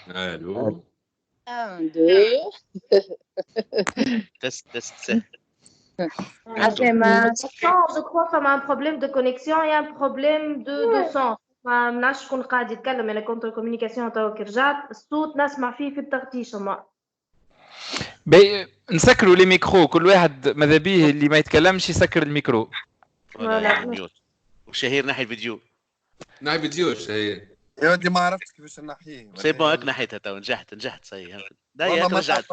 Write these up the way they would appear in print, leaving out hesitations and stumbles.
Allô. 1, 2. Test. Je crois qu'on a un problème de connexion et un problème de son. ما منعش شكون قاعد يتكلم انا كنت الكوميونيكاسيون تو كي رجعت الصوت نسمع فيه في التغطيش ما نسكروا لي ميكرو كل واحد ماذا بيه اللي ما يتكلمش يسكر الميكرو. وشهير ناحي الفيديو. ناحي فيديو شهير. يا ودي ما عرفت كيفاش نحيه. سي بون هاك نحيتها تو نجحت صحيح. دايما رجعت.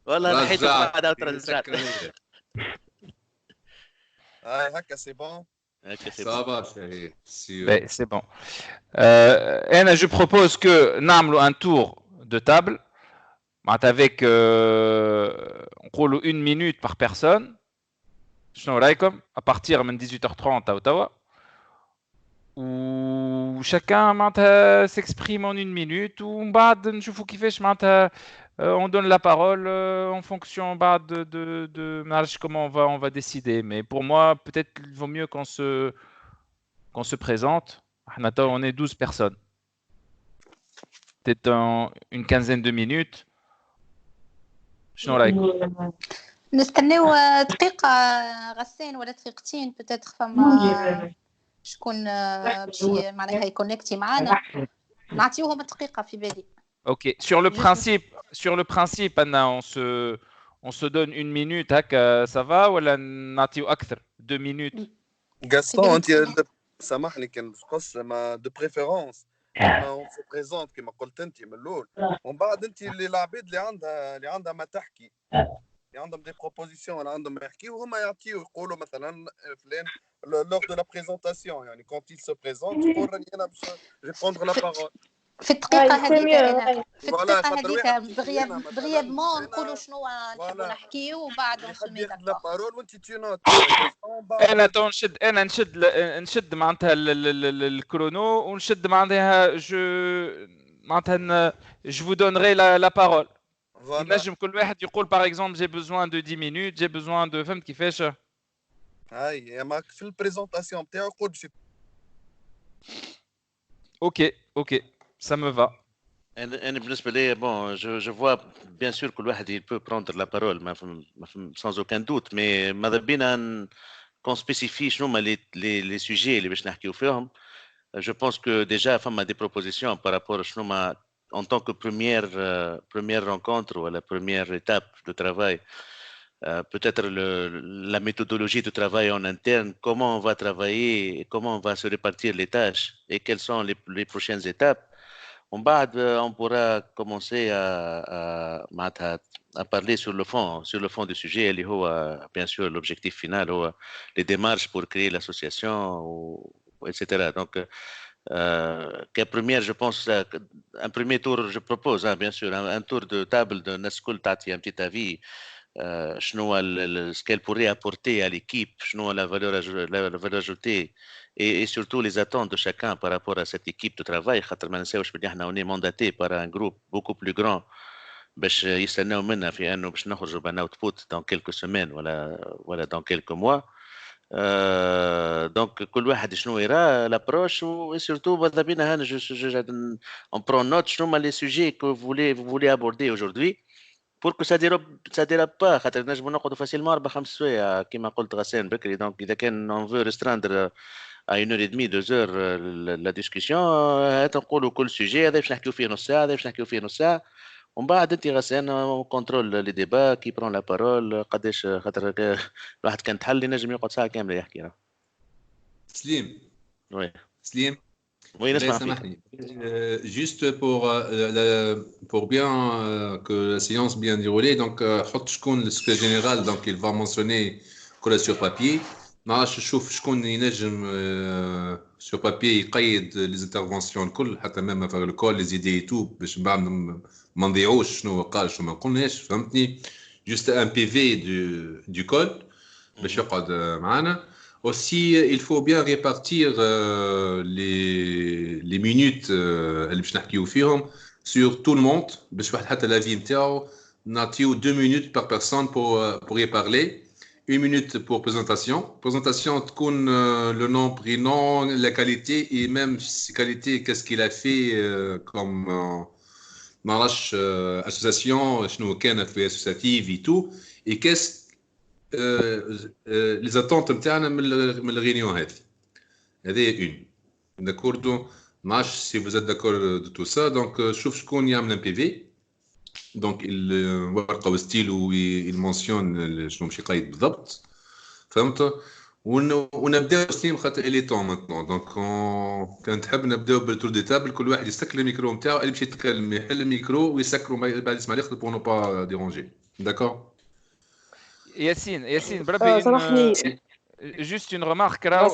والله نحيتها بعد رجعت. هكا سي بون. Ça va, chérie. C'est bon. Je propose que nous un tour de table avec une minute par personne. À partir de 18h30 à Ottawa. Où chacun s'exprime en une minute. Ou on donne la parole en fonction de comment on va décider. Mais pour moi, peut-être qu'il vaut mieux qu'on se présente. On est 12 personnes. Peut-être une quinzaine de minutes. نستناو دقيقة غسان ولا دقيقتين peut-être فما شكون باش معناها يكونكتي معنا نعطيوهم دقيقة في بالي. Ok. Sur le principe, Anna, on se donne une minute, ça va ou la نعطيو أكثر 2 minutes. Gaston, أنت سامحني كان قص ما de préférence. on se présente كما قلت أنت من الأول. ومن بعد أنت اللي العباد اللي عندها ما تحكي. عندهم دي بروبوزيسيون ولا عندهم يحكيوا وهما يعطيوا يقولوا مثلا فلان lors de la présentation يعني quand il se présente يقول راني أنا باش répondre la parole. في الدقيقة هذيك بريابمون نقولوا شنو نحبوا نحكيو وبعد نسمي لا بارول وانت تينوت. انا نشد معناتها الكرونو ونشد معناتها je vous donnerai la parole. نجم كل واحد يقول par exemple j'ai besoin de 10 minutes, j'ai besoin de فهمت كيفاش. هاي ماك في البريزونطاسيون نتاعو قول باش. OK. Ça me va. أنا بالنسبة لي bon je vois bien sûr que الواحد il peut prendre la parole sans aucun doute mais ماذا بينا qu'on spécifie شنو هما les sujets اللي باش نحكيو فيهم. Je pense que déjà فما des propositions par rapport شنو هما en tant que première rencontre ou la première étape de travail. Peut-être la méthodologie de travail en interne, comment on va travailler, comment on va se répartir les tâches et quelles sont les prochaines étapes. On pourra commencer à parler sur le fond du sujet. Bien sûr, l'objectif final, les démarches pour créer l'association, etc. Donc, première, je pense, un premier tour, je propose, bien sûr, un tour de table de Naskul Tati, un petit avis. Ce qu'elle pourrait apporter à l'équipe, la valeur ajoutée et surtout les attentes de chacun par rapport à cette équipe de travail. On est mandaté par un groupe beaucoup plus grand باش يستناو منا في انه باش نخرجوا بان اوتبوت dans quelques semaines ولا dans quelques mois. Donc كل واحد شنو يرى l'approche et surtout ماذا بينا هنا on prend note شنو هما les sujets que vous voulez aborder aujourd'hui pour que ça dérape pas. خاطر نجموا نقعدوا فاسيلمون 4-5 سوايع كما قلت غسان بكري. Donc إذا كان on veut restreindre à 1h30 2h la discussion نقولوا كل sujet هذا باش نحكيو فيه نص ساعة هذا باش نحكيو فيه نص ساعة ومن بعد انت غسان كونترول لي ديبا كي برون لا بارول قداش خاطر الواحد كان تحل ينجم يقعد ساعة كاملة يحكي. سليم. وي سليم. Oui, سامحني. Juste pour bien que la séance bien déroulée, donc حط شكون le secrétaire général, donc il va mentionner كل sur papier. نعرفش نشوف شكون ينجم sur papier يقيد les interventions الكل حتى même faire le call les idées et tout باش بعد ما نضيعوش شنو قال شنو ما قلناش فهمتني. Juste un PV du code باش يقعد معنا. Aussi, il faut bien répartir les minutes اللي باش نحكيو فيهم sur tout le monde باش واحد حتى l'avis نتاعو نعطيو 2 minutes par personne pour y parler 1 minute pour présentation. Présentation, le nom, prénom, la qualité et même ses qualités, qu'est-ce qu'il a fait comme association, fait associative et tout. Et qu'est-ce les attentes من الريونيون هذه. هذه une. D'accord, donc, si vous êtes d'accord de tout ça, donc, شوف شكون يعمل un PV. Donc, ورقة وستيل il mentionne شنو ماشي قايد بالضبط. فهمت؟ ونبداو سليم خاطر إلي طون maintenant. Donc, كان تحب نبداو بالتور دي تابل كل واحد يسكر الميكرو نتاعو اللي باش يتكلم يحل الميكرو ويسكروا بعد يسمع الآخر pour ne pas déranger. D'accord? Yacine, بربي juste une remarque là,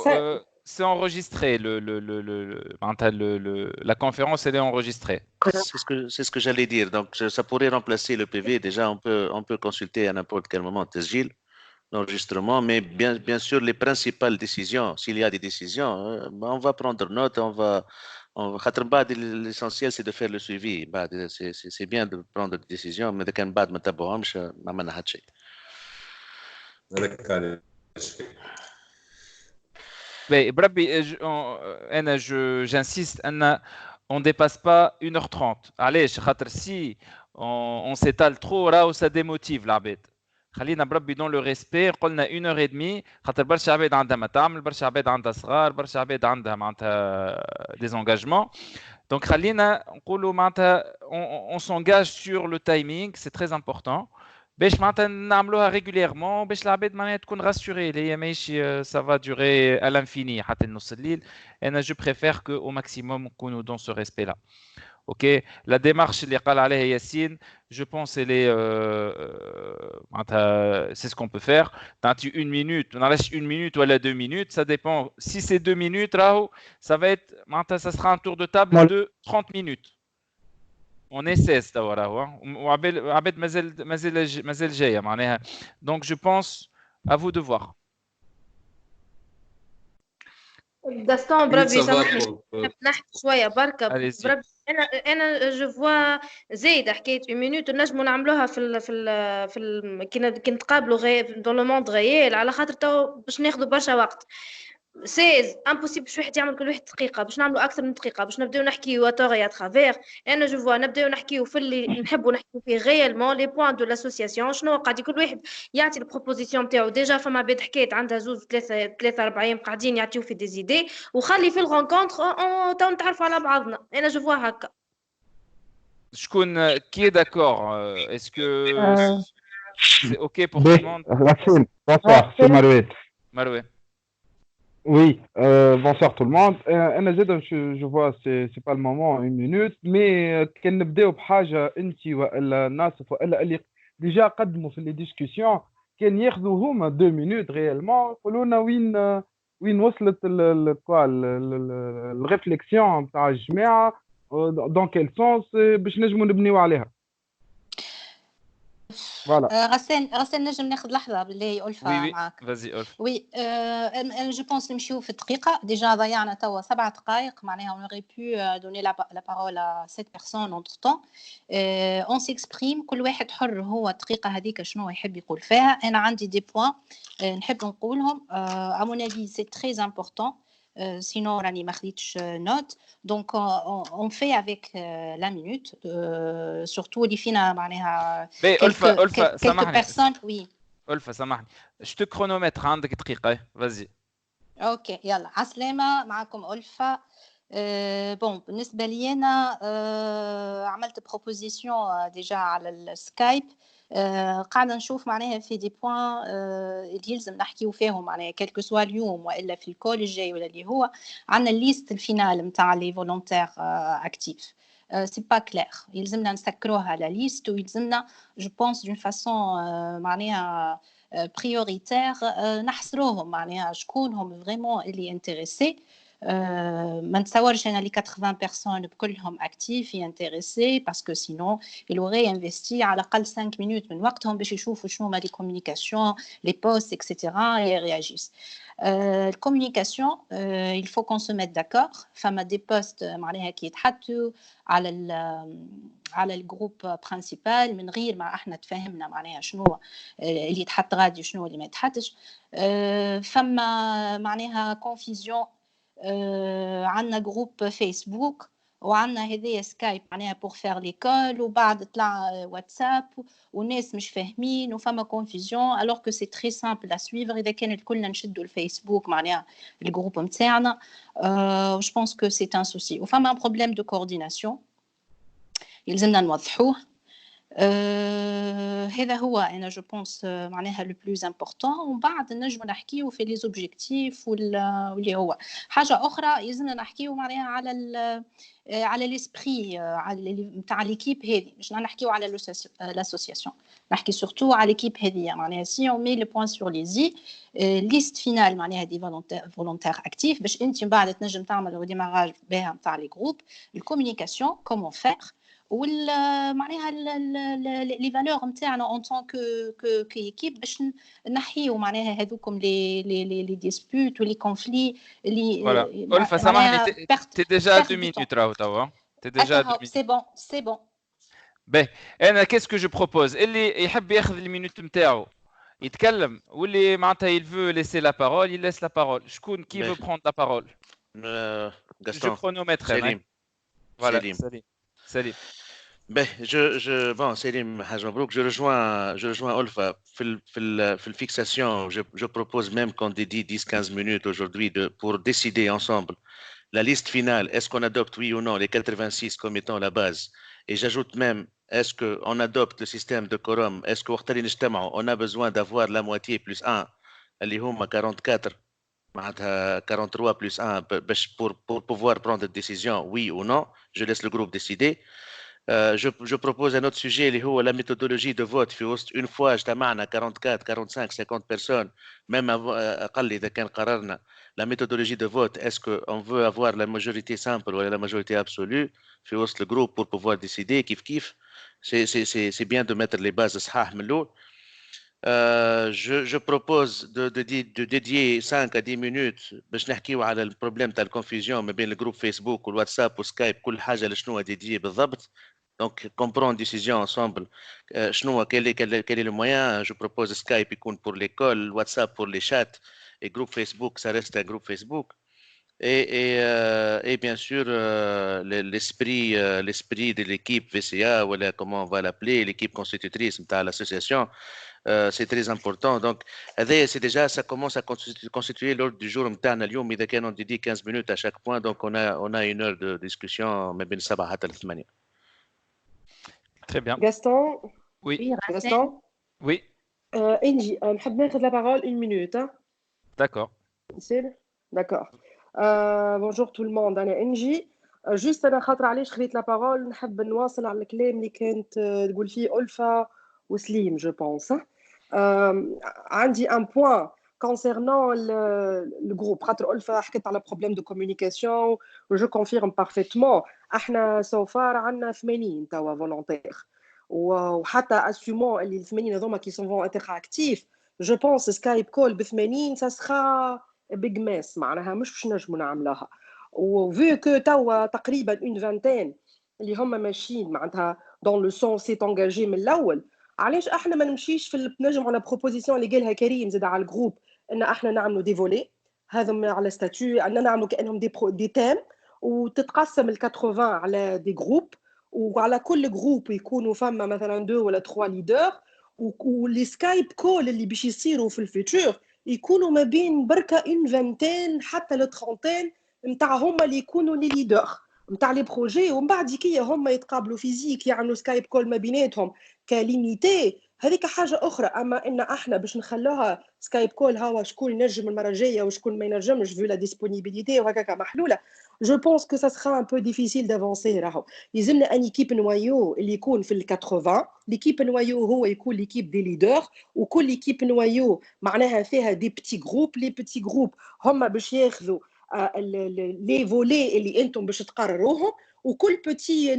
c'est enregistré, la conférence elle est enregistrée. C'est ce que j'allais dire, donc ça pourrait remplacer le PV, déjà on peut consulter à n'importe quel moment Tesgil, l'enregistrement, mais bien sûr les principales décisions, s'il y a des décisions, on va prendre note, l'essentiel c'est de faire le suivi, c'est bien de prendre des décisions, mais de quand بعد ما تتبعهمش ما عملنا حتى شيء. J'insiste, on ne dépasse pas 1h30. Allez, si on s'étale trop, là où ça démotive l'arbitre. خلينا بربي dans le respect قلنا 1h30 خاطر برشا عباد عندها ما تعمل برشا عباد عندها صغار برشا عباد عندها معناتها des engagements. Donc خلينا نقولوا معناتها on s'engage sur le timing, c'est très important. باش معناتها نعملوها régulièrement باش العباد معناتها تكون راسوري اللي هي ماشي ça va durer à l'infini حتى نص الليل. انا je préfère que au maximum نكونوا dans ce respect là. OK, la démarche اللي قال عليها ياسين je pense elle est c'est ce qu'on peut faire. T'as 1 minute, on laisse 1 minute ou 2 minutes, ça dépend. Si c'est 2 minutes là, ça va être ça sera un tour de table de 30 minutes. On essaie ça voilà وعباد مازال جايه معناها. Donc je pense à vous de voir. Gaston بربي سامحني نحكي شويه بركه بربي انا جو فوا زايد حكايه 1 مينوت نجموا نعملوها في كي نتقابلوا دون لو موند غيال على خاطر تو باش ناخذوا برشا وقت 16 امبوسيبل باش واحد يعمل كل واحد دقيقه باش نعملوا اكثر من دقيقه باش نبداو نحكيو اتوغي اترافير. انا جو فوا نبداو نحكيو في اللي نحبوا نحكيو فيه غيالمون لي بوين دو لاسوسياسيون شنو قاعد كل واحد يعطي البروبوزيسيون نتاعو. ديجا فما عباد حكيت عندها زوز ثلاثه 4 قاعدين يعطيو في ديزيدي وخلي في الرونكونتر تو نتعرفوا على بعضنا. انا جو فوا هكا. شكون كي داكور اسكو c'est OK pour tout le monde? Bonsoir, c'est Maroué. Oui, bonsoir tout le monde. Je vois, c'est pas le moment, 1 minute, mais كان نبداو بحاجة أنت وإلا ناصف وإلا اللي ديجا قدموا في لي ديسكسيون كان ياخذوا هما 2 minutes réellement يقولوا لنا وين وصلت الريفليكسيون نتاع الجماعة dans quel sens باش نجموا نبنيو عليها. Voilà. غسان نجم ناخذ لحظه بالله ألفا معاك. Vas-y ألفا. وي انا جو بونس نمشيو في الدقيقه ديجا ضيعنا توا 7 دقائق معناها on aurait pu donner la parole à 7 personnes entre temps. On s'exprime كل واحد حر هو الدقيقه هذيك شنو يحب يقول فيها. انا عندي دي بوين نحب نقولهم à mon avis c'est très important. Sinon راني ما خديتش note. Donc on fait avec la minute surtout اللي فينا معناها ألفا سامحني. Oui. ألفا سامحني. Je te chronomètre عندك دقيقة. Vas-y. اوكي يلا عسلامة معكم ألفا. بون بالنسبة لي أنا عملت بروبوزيسيون ديجا على السكايب. قاعدة نشوف معناها في دي بوين اللي يلزم نحكيو فيهم معناها كلكو سوا اليوم وإلا في الكول الجاي ولا اللي هو عندنا الليست الفينال نتاع لي فولونتير اكتيف. سي با كلير يلزمنا نسكروها لا ليست ويلزمنا جو بونس دون فاسون معناها prioritaire نحصروهم معناها شكون هم فريمون اللي انتريسي ما نتصورش أنا les 80 personnes بكلهم actifs et intéressés parce que sinon il aurait investi على الأقل 5 minutes من وقتهم باش يشوفوا شنو هما les communications, les posts, etc. et réagissent. La communication, il faut qu'on se mette d'accord. فما des posts معناها كي يتحطوا على الجروب برينسيبال من غير ما احنا تفهمنا معناها شنو اللي يتحط غادي شنو اللي ما يتحطش. فما معناها كونفيزيون. عندنا جروب فيسبوك وعندنا هذايا سكايب معناها بور فير ليكول وبعد طلع واتساب والناس مش فاهمين وفما كونفيزيون الوغ كو سي تري سامبل ا سويفر اذا كان كلنا نشدوا الفيسبوك معناها الجروب نتاعنا. جو بونس كو سي ان سوسي وفما ان بروبليم دو كورديناسيون يلزمنا نوضحوه. هذا هو انا جو بونس معناها لو بلوز امبورطون ومن بعد نجمو نحكيو في لي زوبجيكتيف واللي هو حاجه اخرى يلزمنا نحكيو معناها على ليسبري نتاع ليكيب هذه مش نحكيو على لاسوسياسيون نحكي سورتو على ليكيب هذه معناها سي اون مي لي بوين سور لي زي ليست فينال معناها دي فولونتير اكتيف باش انت من بعد تنجم تعمل ريديماراج بها نتاع لي جروب الكومونيكاسيون كومون فير ولا معناها لي فالور نتاعنا اون طون كو ايكيب باش نحيو معناها هذوكم لي ديسبوت ولي كونفلي اللي فوالا ألفا سامحني تي ديجا 2 مينوت راهو توا تي ديجا سي بون باهي انا كيسكو جو بروبوز اللي يحب ياخذ المينوت نتاعو يتكلم واللي معناتها il veut laisser la parole il laisse la parole شكون qui veut prendre la parole Gaston je chronomètre Salim voilà Salim Ben, bon, Salim Haj Mabrouk, je rejoins Olfa. Fil fixation, je propose même qu'on dédie 10-15 minutes aujourd'hui pour décider ensemble la liste finale. Est-ce qu'on adopte, oui ou non, les 86 comme étant la base? Et j'ajoute même, est-ce qu'on adopte le système de quorum? Est-ce qu'on a besoin d'avoir la moitié plus 1, اللي هما 44, 43 plus 1, pour pouvoir prendre une décision, oui ou non? Je laisse le groupe décider. Je propose un autre sujet اللي هو la méthodologie de vote في وسط une fois اجتمعنا 44 45 50 personnes même أقل إذا كان قررنا la méthodologie de vote est-ce qu'on veut avoir la majorité simple ou la majorité absolue في وسط le groupe pour pouvoir décider كيف c'est bien de mettre les bases صحاح من الأول. Je propose de dédier 5 à 10 minutes باش نحكيو على البروبليم تاع الكونفيزيون ما بين الجروب فيسبوك والواتساب وسكايب كل حاجه لشنو ديديي بالضبط. Donc, comprendre une décision ensemble. Quel est le moyen? Je propose Skype pour l'école, WhatsApp pour les chats, et groupe Facebook, ça reste un groupe Facebook. Et bien sûr, l'esprit de l'équipe VCA, voilà comment on va l'appeler, l'équipe constitutrice de l'association, c'est très important. Donc, c'est déjà, ça commence à constituer l'ordre du jour. On dédie 15 minutes à chaque point, donc on a une heure de discussion. Très bien. Gaston. Oui. Gaston. Oui. Inji, نحب ناخذ la parole une minute. D'accord. D'accord. Bonjour tout le monde. أنا إنجي. Juste أنا خاطر علاش خذيت la parole نحب نواصل على الكلام اللي كانت تقول فيه ألفا وسليم je pense. عندي un point concernant le groupe. خاطر ألفا حكيت على problème de communication و je confirme parfaitement. احنا so far عندنا 80 توا فولونتير وحتى اسيومون اللي ال 80 هذوما كي سون فون اتر اكتيف جو بونس سكايب كول ب 80 سا سخا بيج ماس معناها مش باش نجموا نعملوها وفو كو توا تقريبا اون فانتين اللي هما ماشيين معناتها دون لو سون سي انجاجي من الاول. علاش احنا ما نمشيش في نجموا على بروبوزيسيون اللي قالها كريم زاد على الجروب ان احنا نعملوا دي فولي هذم على ستاتيو ان نعملوا كانهم دي تيم وتتقسم ال 80 على دي جروب وعلى كل جروب يكونوا فما مثلا 2 ولا 3 ليدر واللي سكايب كول اللي باش يصيروا في الفيتور يكونوا ما بين بركه اون فانتين حتى ل 30 نتاع هما اللي يكونوا لي ليدر نتاع لي بروجي ومن بعد كي هما يتقابلوا فيزيك يعملوا سكايب كول ما بيناتهم كليميتي هذيك حاجه اخرى. اما ان احنا باش نخلوها سكايب كول هوا شكون ينجم المره الجايه وشكون ما ينجمش فيو لا ديسپونيبيليتي وهكاك محلوله جو بونس كو سا سرا ان بو ديفيسيل دافونسي. راهو يلزمنا ان ايكيب نوايو اللي يكون في ال 80 ليكيب نوايو هو يكون ليكيب دي ليدر وكل ايكيب نوايو معناها فيها دي بتي جروب. لي بتي جروب هما باش ياخذوا لي فولي اللي انتم باش تقرروهم، وكل بوتي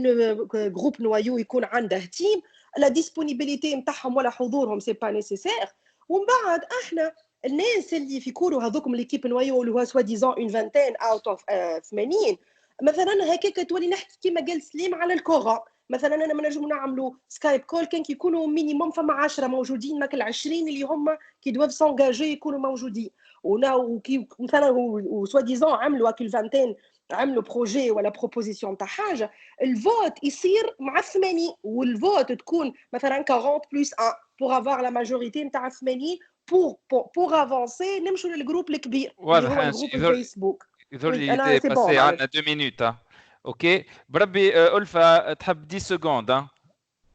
جروب نوايو يكون عنده تيم لا ديسبونيبيليتي نتاعهم ولا حضورهم سي با نيسيسير. ومن بعد احنا الناس اللي في كورو هذوكم ليكيب نوايو اللي هو سوا ديزون اون فانتين اوت اوف 80 مثلا هكاك تولي نحكي كيما قال سليم على الكورا. مثلا انا ما نجم نعملوا سكايب كول كان كيكونوا مينيموم فما 10 موجودين، ماك 20 اللي هم كي دوف سونجاجي يكونوا موجودين. وكي مثلا وسوا ديزون عملوا هاك الفانتين عملوا بروجي ولا بروبوزيسيون تاع حاجه، الفوت يصير مع 80 والفوت تكون مثلا 40 بلس 1 بور افوار لا ماجوريتي نتاع 80 بور افونسي نمشوا للجروب الكبير اللي هو الجروب الفيسبوك. يظهر لي باسي عندنا 2 مينوت. اوكي بربي ألفا تحب 10 سكوند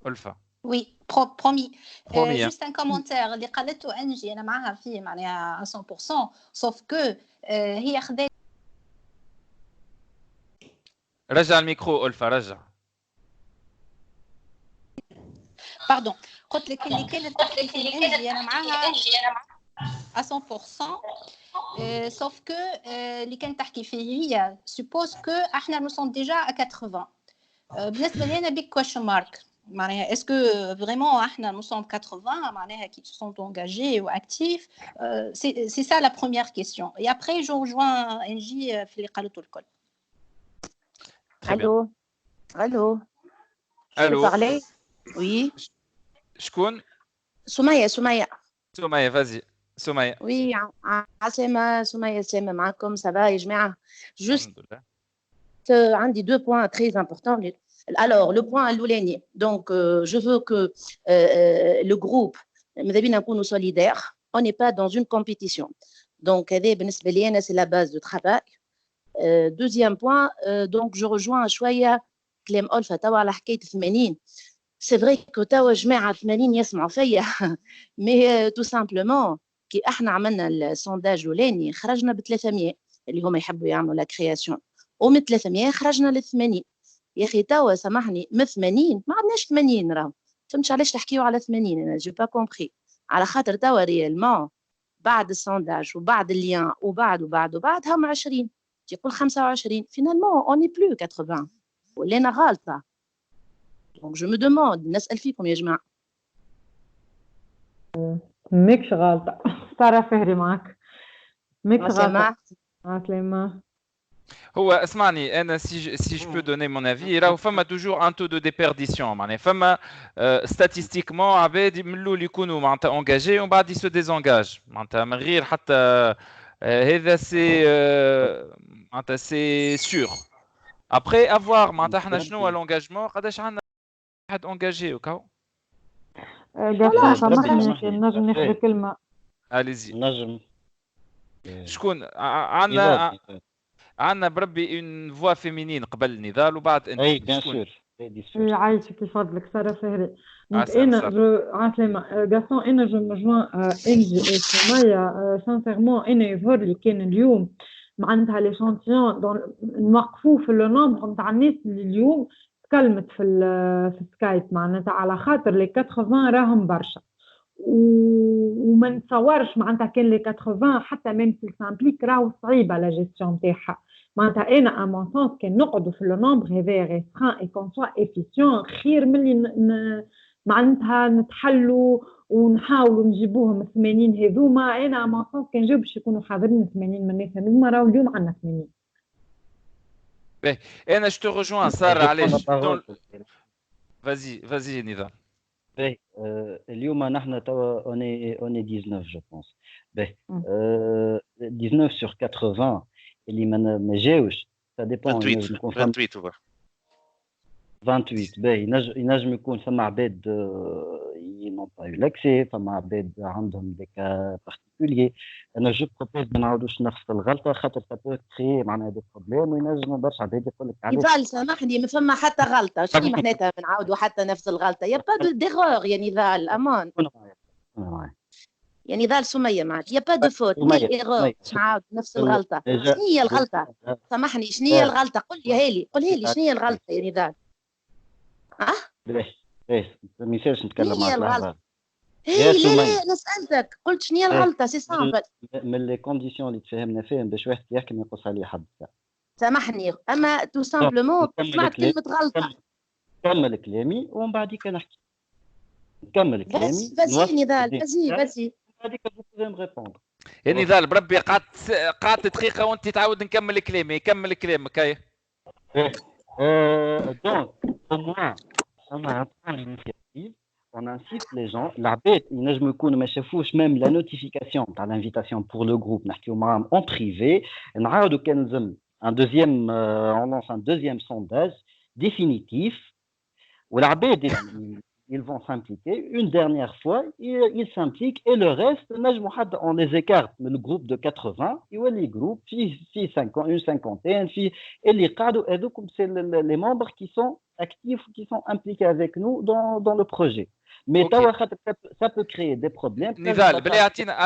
ألفا. Oui, promis. Juste un commentaire. اللي قالته انجي انا معها فيه معناها 100%، sauf que هي خذت. رجع الميكرو ألفا رجع. باردون، قلت لك اللي كانت تحكي فيه انجي انا معها 100%، sauf que اللي كانت تحكي فيه هي suppose que احنا nous sommes déjà à 80. بالنسبه لي انا big question mark. معناها est-ce que vraiment احنا nous sommes 80 معناها qui sont engagés ou actifs. C'est ça la première question. Et après je rejoins NJ في اللي قالته الكل. الو الو الو parler oui شكون؟ سمية فازي سمية. وي عسلامة سمية، سلامة معكم سافا يا جماعة. جوست عندي 2 points très importants. Alors le point الأولاني donc je veux que le groupe ماذا بينا نكونوا solidaires. On n'est pas dans une compétition. Donc هذا بالنسبة لي أنا c'est la base de travail. Deuxième point donc je rejoins شوية كلام ألفا توا على حكاية 80. C'est vrai que توا جماعة 80 يسمعوا فيا mais tout simplement كي احنا عملنا السونداج الاولاني خرجنا ب 300 اللي هما يحبوا يعملوا لا كرياسيون، ومن 300 خرجنا ل 80. يا اخي توا سامحني من 80 ما عندناش 80 راهو. فهمتش علاش تحكيوا على 80؟ انا جو با كومبري. على خاطر توا ريالمون بعد السونداج وبعد الليان وبعد هم 20 تيقول 25 فينالمون اون ني بلو 80 ولا انا غالطه. دونك جو مو دوموند نسال فيكم يا جماعه. ميكش غلطة. ترى فهري معك ميكش غلطة. عسلامة. هو اسمعني انا سي جو بو دوني مون افي راهو فما توجور ان تو دو ديبيرديسيون معناها فما ستاتيستيكمون عباد من الاول يكونوا معناتها اونجاجي ومن بعد يسو ديزونجاج معناتها من غير حتى هذا سي معناتها سي سور. ابري افوار معناتها احنا شنو هو لونجاجمون قداش عندنا واحد اونجاجي وكاو. لا سامحني نجم ناخذ كلمة. اليزي نجم. شكون عندنا بربي اون فوا فيمينين قبل نضال وبعد انت. اي بيان سور. يعيشك يفضلك سارة فهري. انا عسلامة غاسون انا جو مجموع انجي سمية سانسيرمون انا يظهر لي كان اليوم معناتها لي شانتيون نوقفوا في لو نومبر نتاع الناس اللي اليوم تكلمت في سكايب معناتها على خاطر لي 80 راهم برشا وما نتصورش معناتها كان لي 80 حتى ميم في سامبليك راهو صعيبه لا جيستيون نتاعها. معناتها انا ا مون سونس كان نقعدوا في لو نومبر هذا ريستران اي كون سوا افيسيون خير ملي معناتها نتحلوا ونحاولوا نجيبوهم 80 هذوما. انا ا مون سونس كان جاو باش يكونوا حاضرين 80 من الناس هذوما راهو اليوم عندنا 80. باهي انا جو تو رجوان ساره علاش فازي نضال. باهي اليوم نحن توا اوني 19 جو بونس. باهي 19 sur 80 اللي ما جاوش سا ديبون 28 باهي ينجم يكون فما عباد ينون با يو لاكسي فما عباد عندهم دي كا بارتيكولي. انا جو بروبوز ما نعاودوش نفس الغلطه خاطر سابو كري معناها دي بروبليم وينجم برشا عباد يقول لك علاش. نضال سامحني ما فما حتى غلطه. شنو معناتها نعاودوا حتى نفس الغلطه؟ يا با ديغور يا نضال امان. يا نضال سميه معك يا با دو فوت ني ايرور نعاود نفس الغلطه. شنو هي الغلطه؟ سامحني شنو هي الغلطه؟ قولها لي شنو هي الغلطه يا نضال؟ باهي ما يصيرش نتكلم معك لحظه. هي لا انا سالتك قلت شنو هي الغلطه سي سامبل من لي كونديسيون اللي تفهمنا فيهم باش واحد يحكي ما يقص عليه حد. سامحني اما تو سامبلومون سمعت كلمه غلطه. كمل كلامي ومن بعديك نحكي. نكمل كلامي بس نضال بس بعديك تقدر نريبوندر. يا نضال بربي قعدت دقيقه وانت تعاود نكمل كلامي. كمل كلامك هاي. دونك on incite les gens, l'abet, ينجم يكونوا ما شافوش même la notification تاع l'invitation pour le groupe نحكيو معاهم en privé نعاودوا كان لازم un deuxième on lance un deuxième sondage définitif où l'abet ils vont s'impliquer une dernière fois ils s'impliquent et le reste نجموا حتى on les écarte من le groupe de 80 يولي groupe في 50 une cinquantaine في اللي قاعدوا هذوكم c'est les membres qui sont actifs qui sont impliqués avec nous dans le projet. Mais ça peut créer des problèmes. Nidal,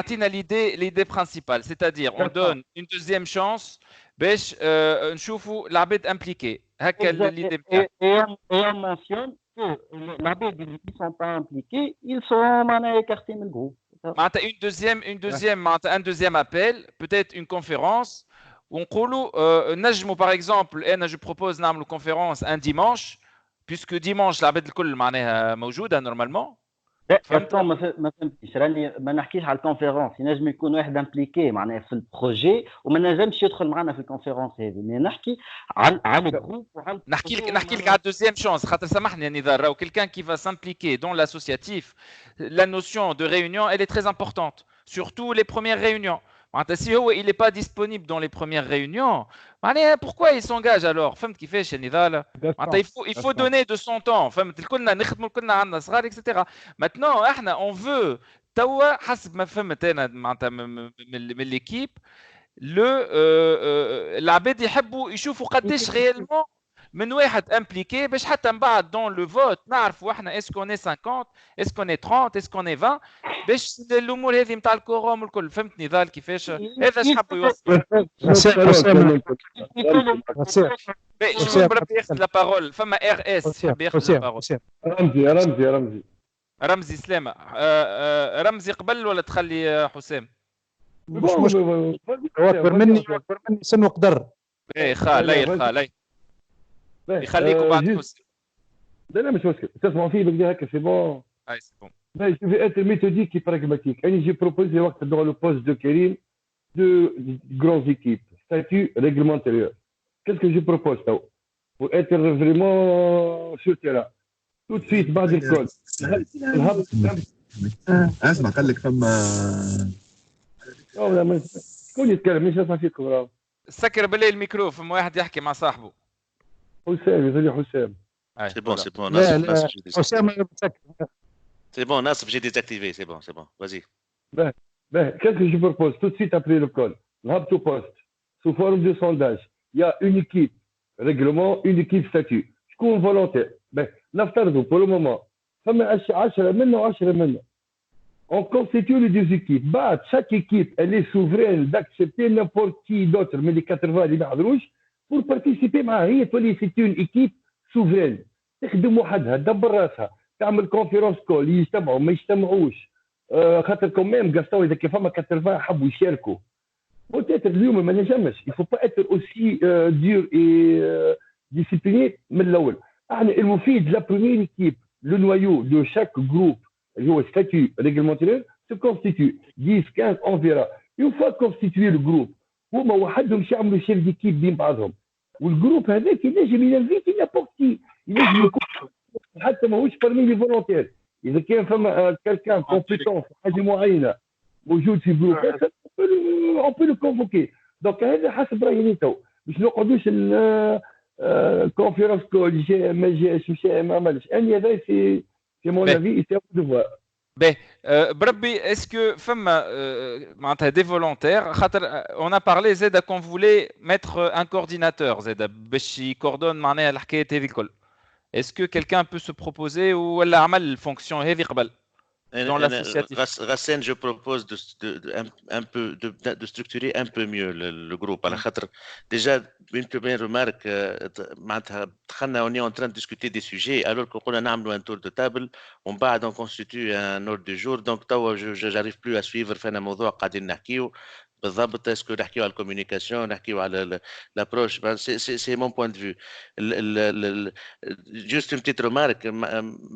Atina l'idée principale, c'est-à-dire on donne une deuxième chance باش نشوفوا العباد impliqués. هكا l'idée. Et on mentionne que les abad qui ne sont pas impliqués, ils sont écartés du groupe. Un deuxième appel, peut-être une conférence. On نجموا par exemple, je propose نعملوا conférence un dimanche. puisque dimanche العباد الكل معناها موجوده نورمالمون. ما فهمتيش راني ما نحكيش على الكونفيرونس ينجم يكون واحد امبليكي معناها في البروجي وما نجمش يدخل معنا في الكونفيرونس هذه مي نحكي على الجروب نحكي لك على الدوزيام شانس خاطر سامحني يا نضال راهو quelqu'un qui va s'impliquer dans l'associatif la notion de réunion elle est très importante surtout les premières réunions. Si il n'est pas disponible dans les premières réunions, pourquoi il s'engage alors? Il faut donner de son temps. Etc. Maintenant, on veut, l'équipe, l'abed يشوفوا قداش réellement من واحد impliqué باش حتى من بعد dans le vote نعرفوا احنا est-ce qu'on est 50 est-ce qu'on est 30 est-ce qu'on est 20 باش الامور هذه نتاع الكورام والكل فهمتني ذال كيفاش هذا اش حبوا يوصل. شو بربي ياخذ لا بارول فما ار اس ياخذ لا بارول. رمزي سلامه. رمزي قبل ولا تخلي حسام؟ مش اكبر مني سن وقدر. ايه خالي يخليكم بعد حسام. لا مش مشكل تسمعوا فيه بقى هكا سي بون. اي سي بون. Mais je vais être méthodique et pragmatique. J'ai proposé dans le poste de Kérim deux grandes équipes, statut, règlement intérieur. Qu'est-ce que je propose pour être vraiment sur le terrain? Tout de suite, بعد الكل. اسمع قال لك فما شكون يتكلم مش اسمع فيكم راه. سكر بالله الميكرو فما واحد يحكي مع صاحبه. حسام يزيد حسام. سي بون حسام C'est bon, Nassif, j'ai désactivé, c'est bon, vas-y. Qu'est-ce que je propose tout de suite après le call? L'habto poste, sous forme de sondage. Il y a une équipe règlement, une équipe statut. Je suis volontaire. N'aftardou pour le moment. On constitue les deux équipes. Chaque équipe, elle est souveraine d'accepter n'importe qui d'autre, mais les 80 les معذروش, pour participer معها. C'est une équipe souveraine. تخدم وحدها تدبر راسها. تعمل كونفيرونس كول يجتمعوا ما يجتمعوش خاطر كوميم قصتوا اذا كيف فما 80 حبوا يشاركوا بوتيتر اليوم ما نجمش il faut pas être aussi dur et discipliné من الاول. احنا المفيد لا بروميير ايكيب لو نويو دو شاك جروب اللي هو ستاتيو ريغلمونتير se constitue 10 15 on verra une fois constitué le groupe هما وحدهم يعملوا شيف ديكيب بين بعضهم والجروب هذاك ينجم ينفيتي نابورتي ينجم يكون حتى ماهوش برمي لي فولونتير اذا كان فما كالكان كومبيتون في حاجه معينه موجود في جروب اون بو لو كونفوكي دونك هذا حسب رايي تو باش نقعدوش كونفيرونس كول جي ما جاش وشي ما عملش اني هذا سي مون افي سي دو بربي اسكو فما معناتها دي فولونتير خاطر اون ا بارلي زاد كون فولي ميتر ان كورديناتور زاد باش يكوردون معناها الحكايه هذه الكل. Est-ce que quelqu'un peut se proposer ou elle a mal fonction هذه قبل dans l'associatif. Ghassan, je propose de structurer un peu mieux le groupe. Déjà, une première remarque, on est en train de discuter des sujets, alors qu'on a un tour de table, on constitue un ordre du jour, donc je n'arrive plus à suivre بالضبط اسكو نحكيو على الكوميونيكاسيون نحكيو على l'approche. C'est mon point de vue. Juste une petite remarque,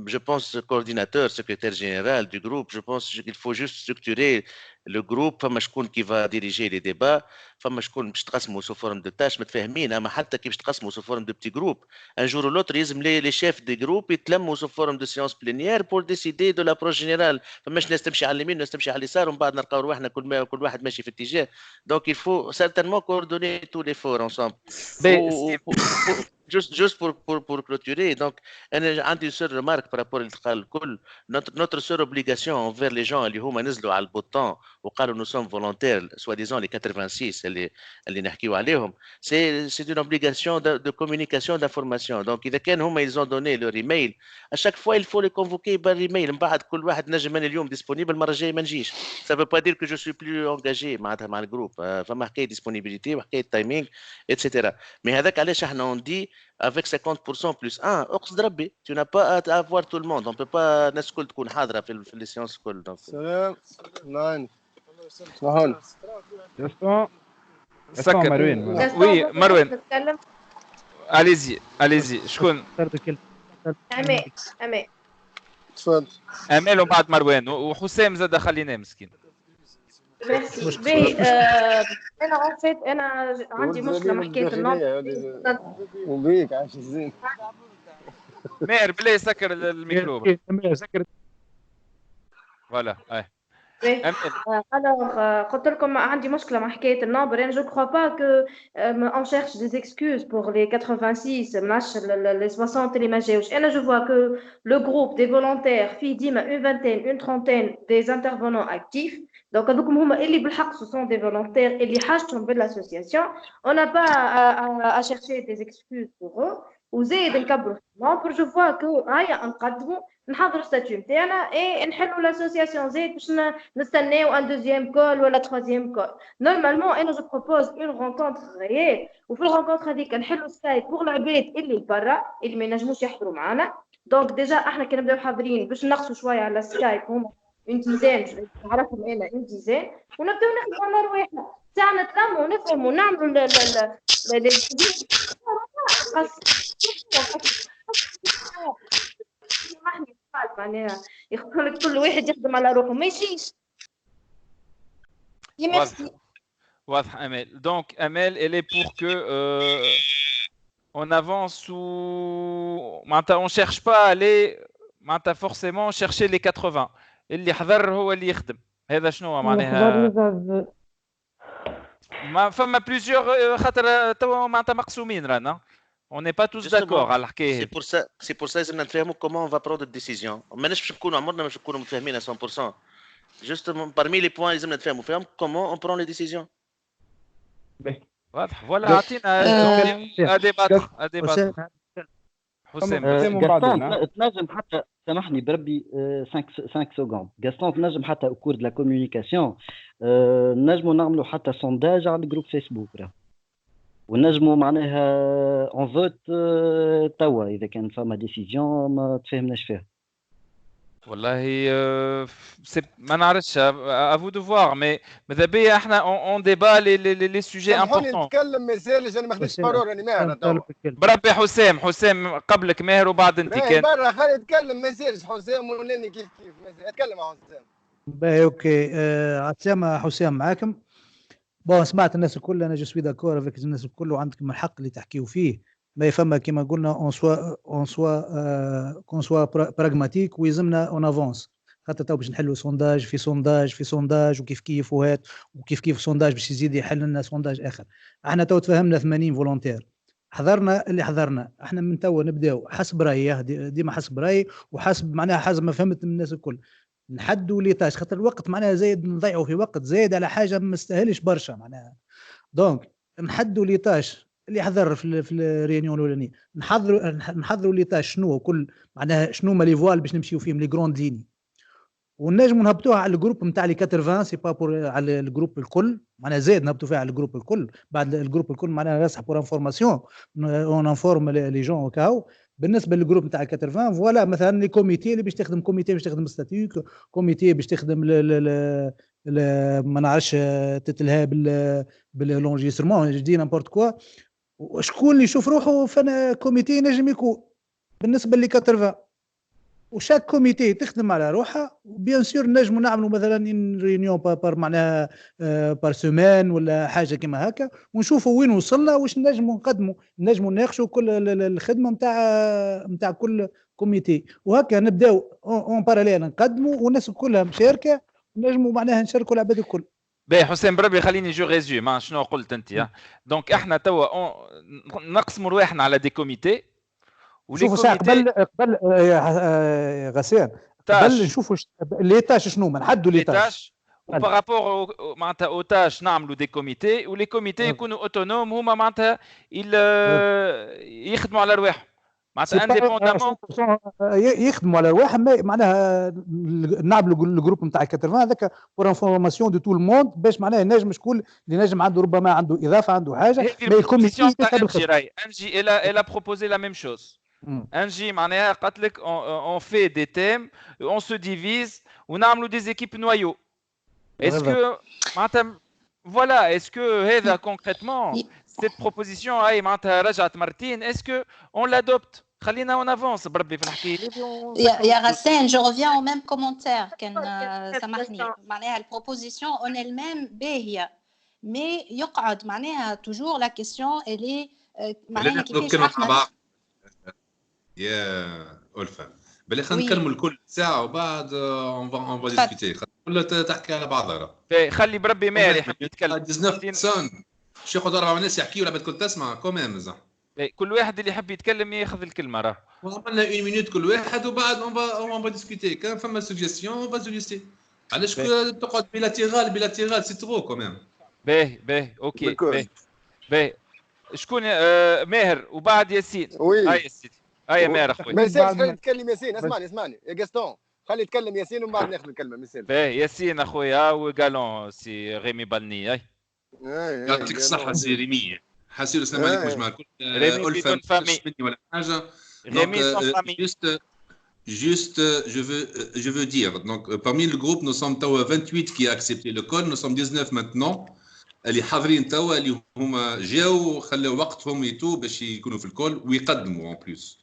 je pense coordinateur, secrétaire général du groupe, je pense qu'il faut juste structurer le groupe. فما شكون qui va diriger les débats, فما شكون باش تقسموا sous forme de tâches متفاهمين. اما حتى كي باش تقسموا sous forme de petits groupes, un jour ou l'autre يلزم les chefs des groupes يتلموا sous forme de séance plénière pour décider de l'approche générale. فماش ناس تمشي على اليمين ناس تمشي على اليسار ومن بعد نلقاو رواحنا كل واحد ماشي في اتجاه. Donc il faut certainement coordonner tous les efforts ensemble. Juste pour clôturer, donc une seule remarque par rapport à notre seule obligation envers les gens اللي هما نزلوا على البوطون وقالوا nous sommes volontaires, soi-disant les 86 اللي نحكيو عليهم, c'est une obligation de communication d'information. Donc إذا كان هما ils ont donné leur email, à chaque fois il faut les convoquer par email. من بعد كل واحد نجم أنا اليوم disponible المرة الجاية ما نجيش. Ça veut pas dire que je suis plus engagé مع الجروب. فما حكاية disponibilité وحكاية timing etc. Mais هذاك علاش احنا on dit avec 50% plus 1, اقصد ربي, tu n'as pas à avoir tout le monde, on peut pas الناس الكل تكون حاضرة في les séances الكل. Donc سلام ناين شلون جاستون مروان. وي مروان, allez-y شكون؟ أمال تفضل. أمال وبعد مروان وحسام زاد خليناه مسكين. ميرسي. باهي انا عرفت انا عندي مشكله مع حكايه النوم وبيك عايش زين. ماهر بلا سكر الميكرو. فوالا alors قلت لكم عندي مشكله مع حكايه النمبر. انا جو كخوا با كو اون شيرش دي اكسكوز بور لي 86 مناش لي 60 اللي ما جاوش. انا جو فوا كو لو جروب دي فولونتير فيه ديما اون فانتين اون ترونتين دي انترفونون اكتيف. دونك هذوكم هما اللي بالحق سو سون دي فولونتير اللي حاجتهم بالاسوسياسيون. اون با ا شيرشي دي اكسكوز بور وزيد نكبروا النمبر. جو فوا كو هيا نقدموا نحضروا ستاتيو نتاعنا اي نحلوا لاسوسياسيون زيد باش نستناو ان دوزيام كول ولا تروازيام كول. نورمالمون انا جو بروبوز اون رونكونتر غيال, وفي الرونكونتر هذيك نحلوا سكايب بور العباد اللي برا اللي ما ينجموش يحضروا معنا. دونك ديجا احنا كي نبداو حاضرين باش نقصوا شويه على سكايب هما اون ديزين, نعرفهم انا اون ديزين, ونبداو نخدموا على رواحنا تاعنا نتلموا ونفهموا ونعملوا معناها يقول لك كل واحد يخدم على روحه ما يجيش. واضح امال. دونك امال elle est pour que on avance ou معناتها on cherche pas à aller معناتها forcément chercher les 80 اللي حضر هو اللي يخدم. هذا شنو معناها؟ ما فما plusieurs خاطر توا معناتها مقسومين رانا. On n'est pas tous d'accord على الحكايه. C'est pour ça لازم نفهموا comment on va prendre une décision. ماناش باش نكونوا عمرنا باش نكونوا متفاهمين à 100%. Juste parmi les points لازم نتفاهموا فيهم comment on prend les décisions. واضح. فوالا اعطينا ديباتر. حسام تنجم حتى سامحني بربي 5 سكوند. غاستون تنجم حتى au cours de la communication نجموا نعملوا حتى sondage على الجروب فيسبوك ونجموا معناها اون فوت توا اذا كان فما ديسيجن ما تفهمناش فيها. والله ما نعرفش افو دو فوار مي ماذا بيا احنا اون ديبا لي سوجي امبورطون. نتكلم مازال انا ما خديتش بارول راني ماهر توا. بربي حسام قبلك ماهر وبعد انت كان برا خلي يتكلم مازال حسام ولاني كيف مازال اتكلم مع حسام. باهي اوكي عسام حسام معاكم. بون سمعت الناس الكل, انا جو سوي داكور افيك الناس الكل وعندكم الحق اللي تحكيو فيه. ما يفهم كما قلنا اون سوا براغماتيك ويلزمنا اون افونس. خاطر تو باش نحلوا سونداج في سونداج وكيف كيف وكيف سونداج باش يزيد يحل لنا سونداج اخر. احنا تو تفهمنا 80 فولونتير حضرنا اللي حضرنا. احنا من تو نبداو حسب رايي ديما حسب رايي وحسب معناها حسب ما فهمت من الناس الكل نحدوا لي تاش. خاطر الوقت معناها زايد نضيعوا في وقت زايد على حاجه ما تستاهلش برشا معناها. دونك نحدوا لي تاش اللي حضر في الريونيون الاولانيه نحضروا لي تاش شنو كل معناها شنو ما لي فوال باش نمشيو فيهم لي جروند ليني ونجموا نهبطوها على الجروب نتاع لي 80 سي با بور على الجروب الكل معناها زاد نهبطوا فيها على الجروب الكل بعد الجروب الكل معناها نصح بور انفورماسيون اون انفورم لي جون وكاو بالنسبه للجروب نتاع 80 فوالا مثلا لي كوميتي اللي باش تخدم كوميتي باش تخدم ستاتيو كوميتي باش تخدم ما نعرفش تتلها باللونجيسترمون جدي نيمبورت كوا وشكون اللي يشوف روحه فانا كوميتي نجم يكون بالنسبه لي 80 وشاك كوميتي تخدم على روحها وبيان سور نجموا نعملوا مثلا ريونيون بار معناها بار سيمين ولا حاجه كيما هكا ونشوفوا وين وصلنا واش نجموا نقدموا نجموا نناقشوا كل الخدمه نتاع كل كوميتي وهكا نبداو اون باراليل نقدموا والناس كلها مشاركه نجموا معناها نشاركوا العباد الكل. باهي حسين بربي خليني جو ريزيوم شنو قلت انت دونك احنا توا نقسموا رواحنا على دي كوميتي شوفوا ساعه قبل غسان قبل نشوفوا لي تاش شنو ما نحدوا لي تاش وبارابور معناتها او تاش نعملوا دي كوميتي ولي كوميتي يكونوا اوتونوم هما معناتها يخدموا على رواحهم معناتها انديبوندامون يخدموا على رواحهم معناها نعملوا الجروب نتاع 80 هذاك بور انفورماسيون دو تو الموند باش معناها ينجم شكون اللي نجم عنده ربما عنده اضافه عنده حاجه مي الكوميتي انجي الا بروبوزي لا ميم شوز انجي معناها قالت لك اون في دي تيم اون سو ديفيز ونعملوا دي زيكيب نوايو اسكو معناتها فوالا اسكو هذا كونكريتمون سيت بروبوزيسيون هاي معناتها رجعت مرتين اسكو اون لادوبت خلينا اون افونس بربي في الحكايه يا غسان جو ريفيان او ميم كومونتير كان سامحني معناها البروبوزيسيون اون الميم باهيه مي يقعد معناها توجور لا كيسيون الي معناها كيفاش يا ألفا بل خلينا نكلموا الكل ساعة وبعد اون فا ديسكوتي كلها تحكي على بعضها خلي بربي ماهر يحب يتكلم 19 سون شي ياخذ 4 ناس يحكيوا ولا بدكم تسمع كوميم زعما كل واحد اللي يحب يتكلم ياخذ الكلمة راه وعملنا 1 مينوت كل واحد وبعد اون فا ديسكوتي كان فما سوجيستيون اون فا سوجيستي علاش تقعد بيلاتيرال سي ترو كوميم باهي اوكي باهي شكون ماهر وبعد ياسين هاي يا سيدي يا ماهر اخوي ما يصيرش خلي يتكلم ياسين اسمعني يا جاستون خلي يتكلم ياسين ومن بعد ناخذ الكلمه مثال باهي ياسين اخويا وقالون سي ريمي بالني يعطيك الصحه سي ريمي حاسين السلام عليكم جماعه الكل ألفا ولا حاجه ريمي sans famille Juste, je veux dire, donc parmi le groupe, nous sommes 28 qui a accepté le call, nous sommes 19 maintenant. اللي حاضرين توا اللي هما جاوا خلوا وقتهم يتو باش يكونوا في الكل ويقدموا ان بليس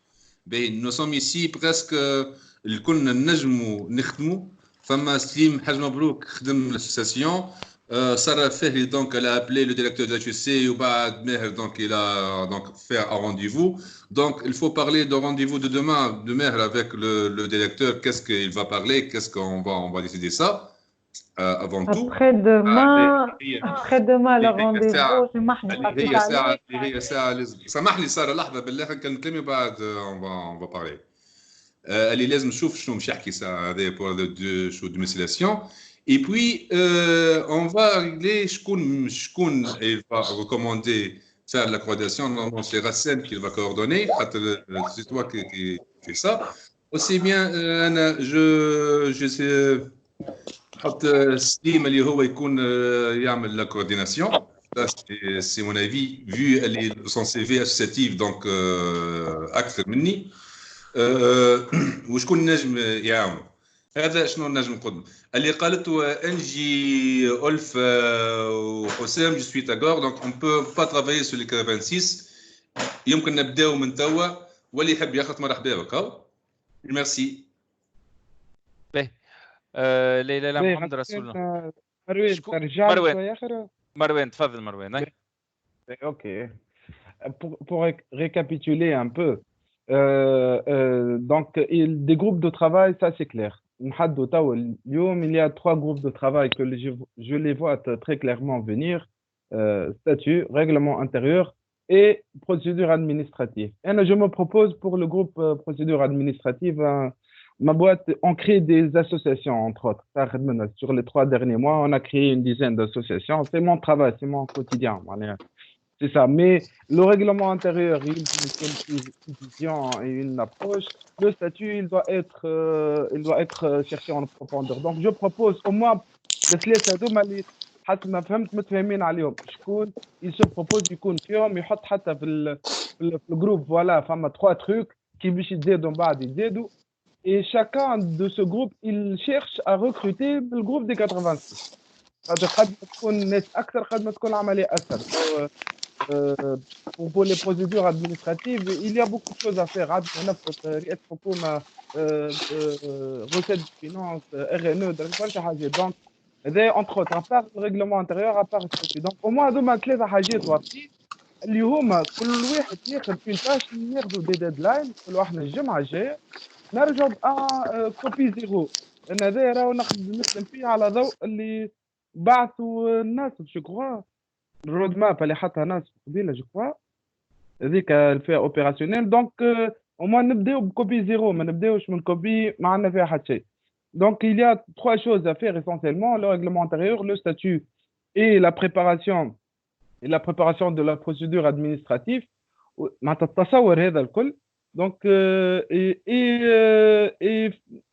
باهي نو سوم ايسي بريسك الكل نجموا نخدموا فما سليم حاج مبروك خدم لاسوسياسيون صار فهري دونك elle a appelé le directeur de l'HEC وبعد ماهر donc il a donc fait un rendez-vous donc il faut parler de rendez-vous de demain de Maher avec le directeur qu'est-ce qu'il va parler qu'est-ce qu'on va décider ça avant tout. Après-demain, le rendez-vous, هي ساعة سامح لي سارة لحظة بالله كان كلمة بعد on va parler. اللي لازم نشوف شنو مش يحكي ساعة هذا pour deux shows de méthylation. Et puis on va régler شكون il va recommander faire la coordination. Normalement c'est Racine qui va coordonner. C'est toi qui fais ça. Aussi bien أنا je sais حط سليم اللي هو يكون يعمل لا كورديناسيون سي مون افي فيو اللي سون سي في اسوسياتيف دونك اكثر مني وشكون نجم يعاون هذا شنو نجم نقدم اللي قالته انجي ألف وحسام جو سوي داكور دونك اون بو با ترافايي سو لي 86 يمكن نبداو من توا واللي يحب ياخذ مرحبا بك ميرسي لا محمد رسول الله مروان ترجع شويه اخر مروان تفضل مروان اوكي pour récapituler un peu donc des groupes de travail ça c'est clair نحدوا توا اليوم il y a 3 groupes de travail que je les vois très clairement venir statut règlement intérieur et procédure administrative et je me propose pour le groupe procédure administrative ma boîte, on crée des associations, entre autres. Sur les 3 derniers mois, on a créé une dizaine d'associations. C'est mon travail, c'est mon quotidien. C'est ça. Mais le règlement intérieur, il y a une vision et une approche. Le statut, il doit être cherché en profondeur. Donc, je propose au moins الثلاثة هذوما اللي حسب ما فهمت متفاهمين عليهم. شكون il se propose يكون فيهم يحط حتى في الجروب فوالا فما 3 trucs qui باش يتزادوا من بعد يتزادوا. Et chacun de ce groupe, il cherche à recruter le groupe des 86. قد تكون الناس أكثر قد ما تكون العملية أسهل. Pour les procédures administratives, il y a beaucoup de choses à faire. Recettes de finances, RNE, donc, entre autres, à part le règlement intérieur, à part le statut. Donc, au moins, هذوما ثلاثة حاجات واضحين اللي هما كل واحد ياخذ في تاش ناخذوا دي ديدلاين كل واحد الجمعة الجاية نرجعوا كوبي زيرو. لأن هذا راهو نخدم فيه على ضوء اللي بعثوا الناس جو كخوا الرود ماب اللي حطها ناس قبيله جو كخوا هذيك فيها اوبيراسيونيل. دونك وما نبداو بكوبي زيرو ما نبداوش من كوبي ما عندنا فيها حتى شيء. Donc il y a 3 choses à faire essentiellement: le règlement intérieur, le statut et la préparation de la procédure administrative. مع التصور هذا الكل. Donc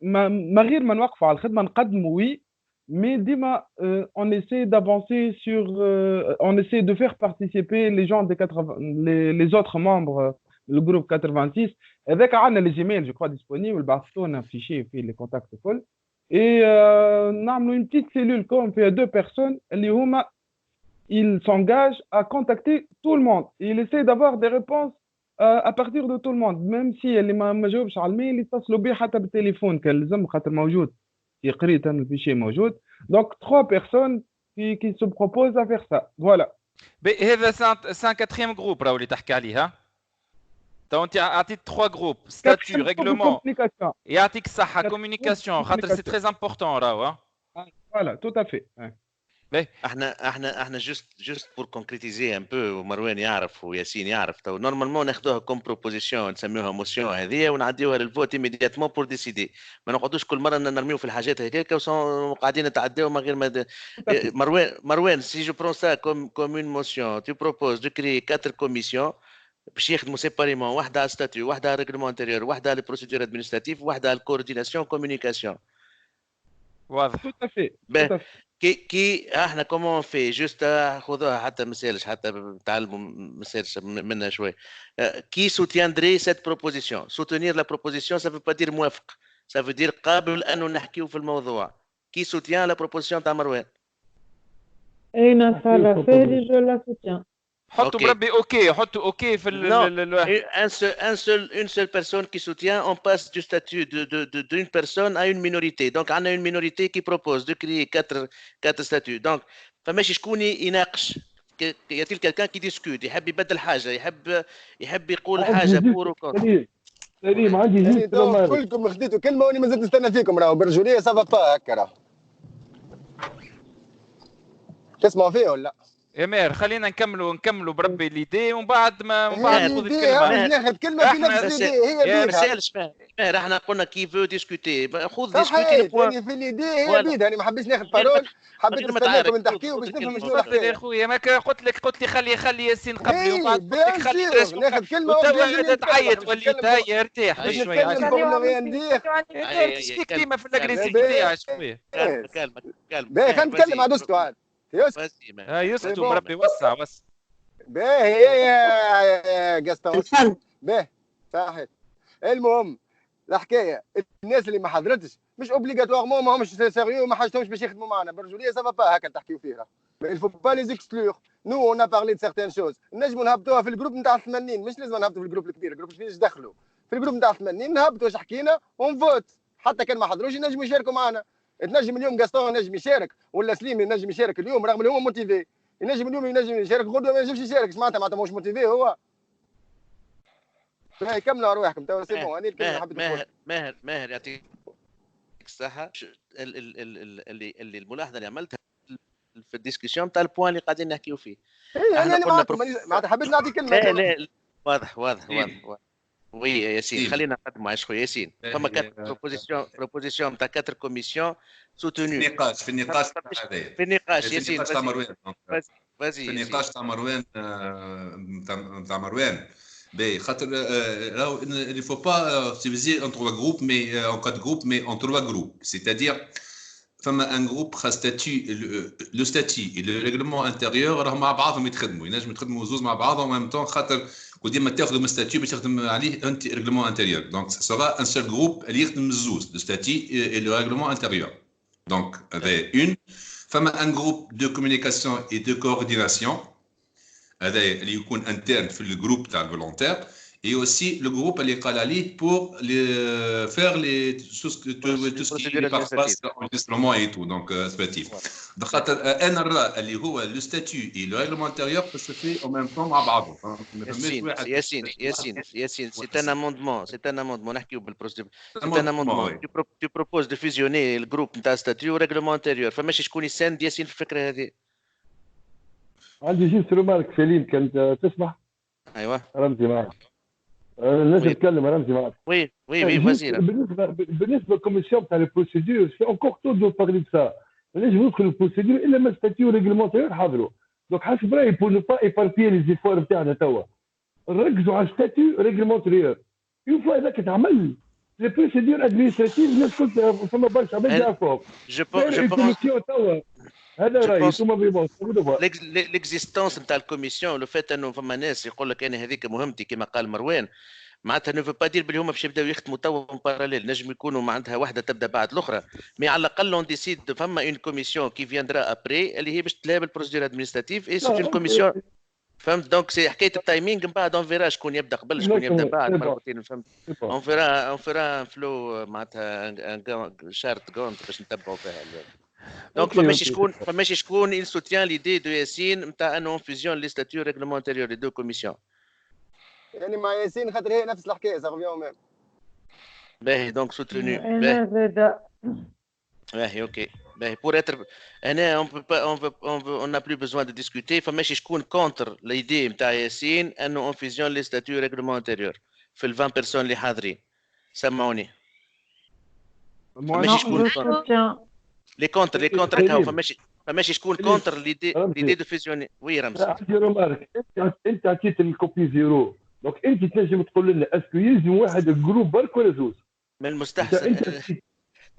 ما غير ما نوقفوا على الخدمه نقدموا وي mais Dima, on essaie d'avancer sur, on essaie de faire participer les gens des les autres membres du groupe 86. Avec les emails, je crois, disponibles, on a un fichier, les contacts full. Et on a une petite cellule comme fait 2 personnes, ils s'engagent à contacter tout le monde. Et ils essaient d'avoir des réponses à partir de tout le monde, même si les ما جاوبش على الميل يتصلوا بيه حتى بالتليفون كالزم خاطر موجود. قريت انا الفيشي موجود. Donc 3 personnes qui se proposent à faire ça. Voilà. هذا c'est un 4e groupe راهو اللي تحكي عليه ها. انت اعطيت 3 groupes statut règlement يعطيك الصحه communication خاطر c'est très important راهو. Voilà, tout à fait. احنا juste pour concrétiser un peu ومروان يعرف وياسين يعرف تو نورمالمون ناخذوها كوم بروبوزيسيون نسميوها موسيون هذه ونعديوها للفوت ايميدياتمون بور ديسيدي. ما نقعدوش كل مره نرميو في الحاجات هكاك وقاعدين نتعداو من غير ما مروان سي جو برون سا كوم اون موسيون tu proposes de créer 4 commissions باش يخدموا سيباريمون واحده على ستاتيو واحده على ريغلمون انتيريور واحده على البروسيدور ادمنستراتيف واحده على الكورديناسيون كومونيكاسيون. واضح. Tout à fait. كي احنا كومون في جوست خذوها حتى مسالش حتى تعلموا مسالش منها شوي. كي سوتياندري سيت بروبوزيسيون. سوتينير لا بروبوزيسيون سا فو با دير موافق، سا فو دير قابل انه نحكيو في الموضوع. كي سوتيان لا بروبوزيسيون تاع مروان. اين صار فاري جو لا سوتيان. حطوا بربي اوكي حطوا اوكي في une seule personne qui soutient, on passe du statut d'une personne à une minorité. Donc on a une minorité qui propose de créer 4 statuts. Donc فماشي شكون يناقش. y a-t-il quelqu'un qui discute يحب يبدل حاجه يحب يقول حاجه بور وكونتر. سليم عندي زيد كلكم خديتوا كلمه وانا مازلت نستنى فيكم راهو برجوليه سافا با هكا راهو. تسمعوا فيه ولا؟ يا ماهر خلينا نكملوا بربي ليدي ومن بعد خذ الكلمه. ناخذ كلمه في نفس الليدي هي يا مسالش ماهر احنا قلنا كي فو ديسكوتي خذ ديسكوتي في الليدي هي بيد. انا ما حبيتش ناخذ بارول حبيت نستناكم نحكيو باش نفهم شنو نحكي يا خويا. ما قلت لي خلي ياسين قبلي ومن بعد قلت لك خلي ناخذ كلمه وتوا تعيط وليت هيا ارتاح شويه. شتي كلمه في الاغريسيفيتي شويه. كلمه خلينا نتكلم عاد اسكتوا عاد يسكتوا بربي وسع باهي يا جاستون باهي صحيح. المهم الحكايه الناس اللي ما حضرتش مش اوبليغاتوارمون ماهمش سيريو ما حاجتهمش باش يخدموا معنا برجوليه سافا با هكا تحكيو فيها. il faut pas les exclure. nous on a parlé de certaines choses نجموا نهبطوها في الجروب نتاع 80 مش لازم نهبطوا في الجروب الكبير. الجروب الكبير دخلوا في الجروب نتاع 80 نهبطوا واش حكينا ونفوت. حتى كان ما حضروش ينجموا يشاركوا معنا. تنجم اليوم جاستون ينجم يشارك ولا سليم ينجم يشارك اليوم رغم اللي هو موتيفي. ينجم اليوم يشارك غدوه ما ينجمش يشارك. معناتها ماهوش موتيفي هو. باهي كملوا ارواحكم توا سي بون. انا الكلمه حبيت نقول ماهر يعطيك الصحه. اللي الملاحظه اللي عملتها في الديسكسيون تاع البوان اللي قاعدين نحكيو فيه. انا معناتها حبيت نعطي كلمه. لا واضح وي ياسين خلينا نقدموا على شويه ياسين. فما 4 بروبوزيسيون تاع 4 كوميسيون سوتوني في النقاش ياسين فازي في النقاش تاع مروان تاع مروان باهي خاطر راهو il faut pas diviser en trois groupes mais en quatre groupes mais en trois groupes c'est-à-dire فما ان جروب خا ستاتي لو ستاتي et le règlement intérieur راهم مع بعضهم ينجموا يخدموا زوز مع بعضهم en même temps خاطر وديما تاخذ من ستاتي باش تخدم عليه انت ريغلمون انتيريور دونك سا سورا ان سول جروب اللي يخدم الزوز لو ستاتي et le règlement intérieur donc هذا une فما ان جروب دو كومونيكاسيون et de coordination هذا اللي يكون انترن في الجروب تاع الفولونتير et aussi le groupe اللي قال عليه pour faire tout ce qui passe enregistrement et tout donc respectif خاطر انا نرى اللي هو لو ستاتيو et le règlement intérieur peut se faire en même temps مع بعضهم ياسين c'est un amendement نحكيو بالبروسيدور c'est un amendement tu proposes de fusionner le groupe نتاع ستاتيو وريغلمون انتيريور فماشي شكون يساند ياسين في الفكره هذه عندي جيست رومارك سليم كنت تسمح ايوه رمزي معك لازم نتكلم رمزي معك وي وزير بالنسبه للكوميسيون تاع البروسيدور سي انكور تو دو بارلي دو سا ماناش ندخل البروسيدور الا ما ستاتيو ريغلمونتير حاضروا دونك حسب رايي بور نو با ايباربيي لي زيفور نتاعنا توا نركزوا على ستاتيو ريغلمونتير يو فوا هذاك تعمل لي بروسيدور ادمينستراتيف الناس كلها فما برشا عباد يعرفوهم جو بونس توا هذا رايي ثم بيبون ليكزيستونس نتاع الكوميسيون لو فات انه فما ناس يقول لك انا هذيك مهمتي كما قال مروان معناتها نو با دير بلي هما باش يبداو يخدموا توا باراليل نجم يكونوا معناتها واحده تبدا بعد الاخرى مي على الاقل اون ديسيد فما اون كوميسيون كي فياندرا ابري اللي هي باش تلاعب البروسيدور ادمينستراتيف اي سي اون كوميسيون فهمت دونك سي حكايه التايمينغ من بعد اون فيرا شكون يبدا قبل شكون يبدا بعد مرتين فهمت اون فيرا فلو معناتها شارت كونت باش نتبعوا فيها دونك فماشي شكون il soutient l'idée de ياسين نتاع انه فيزيون لي ستاتيو ريغلمون انتيريور لي دو كوميسيون يعني مع ياسين خاطر هي نفس الحكايه صافي ميم باهي دونك سوتوني باهي اوكي باهي بور اتر هنا on n'a plus besoin de discuter فماشي شكون كونتر ليدي نتاع ياسين انه اون فيزيون لي ستاتيو ريغلمون انتيريور في ال 20 بيرسون اللي حاضرين سمعوني فماشي شكون لي كونتر كاو فماشي شكون كونتر ليدي دو فيزيوني وي رمز عندي رومارك انت عطيت الكوبي زيرو دونك انت تنجم تقول لنا اسكو يلزم واحد الجروب برك ولا زوج من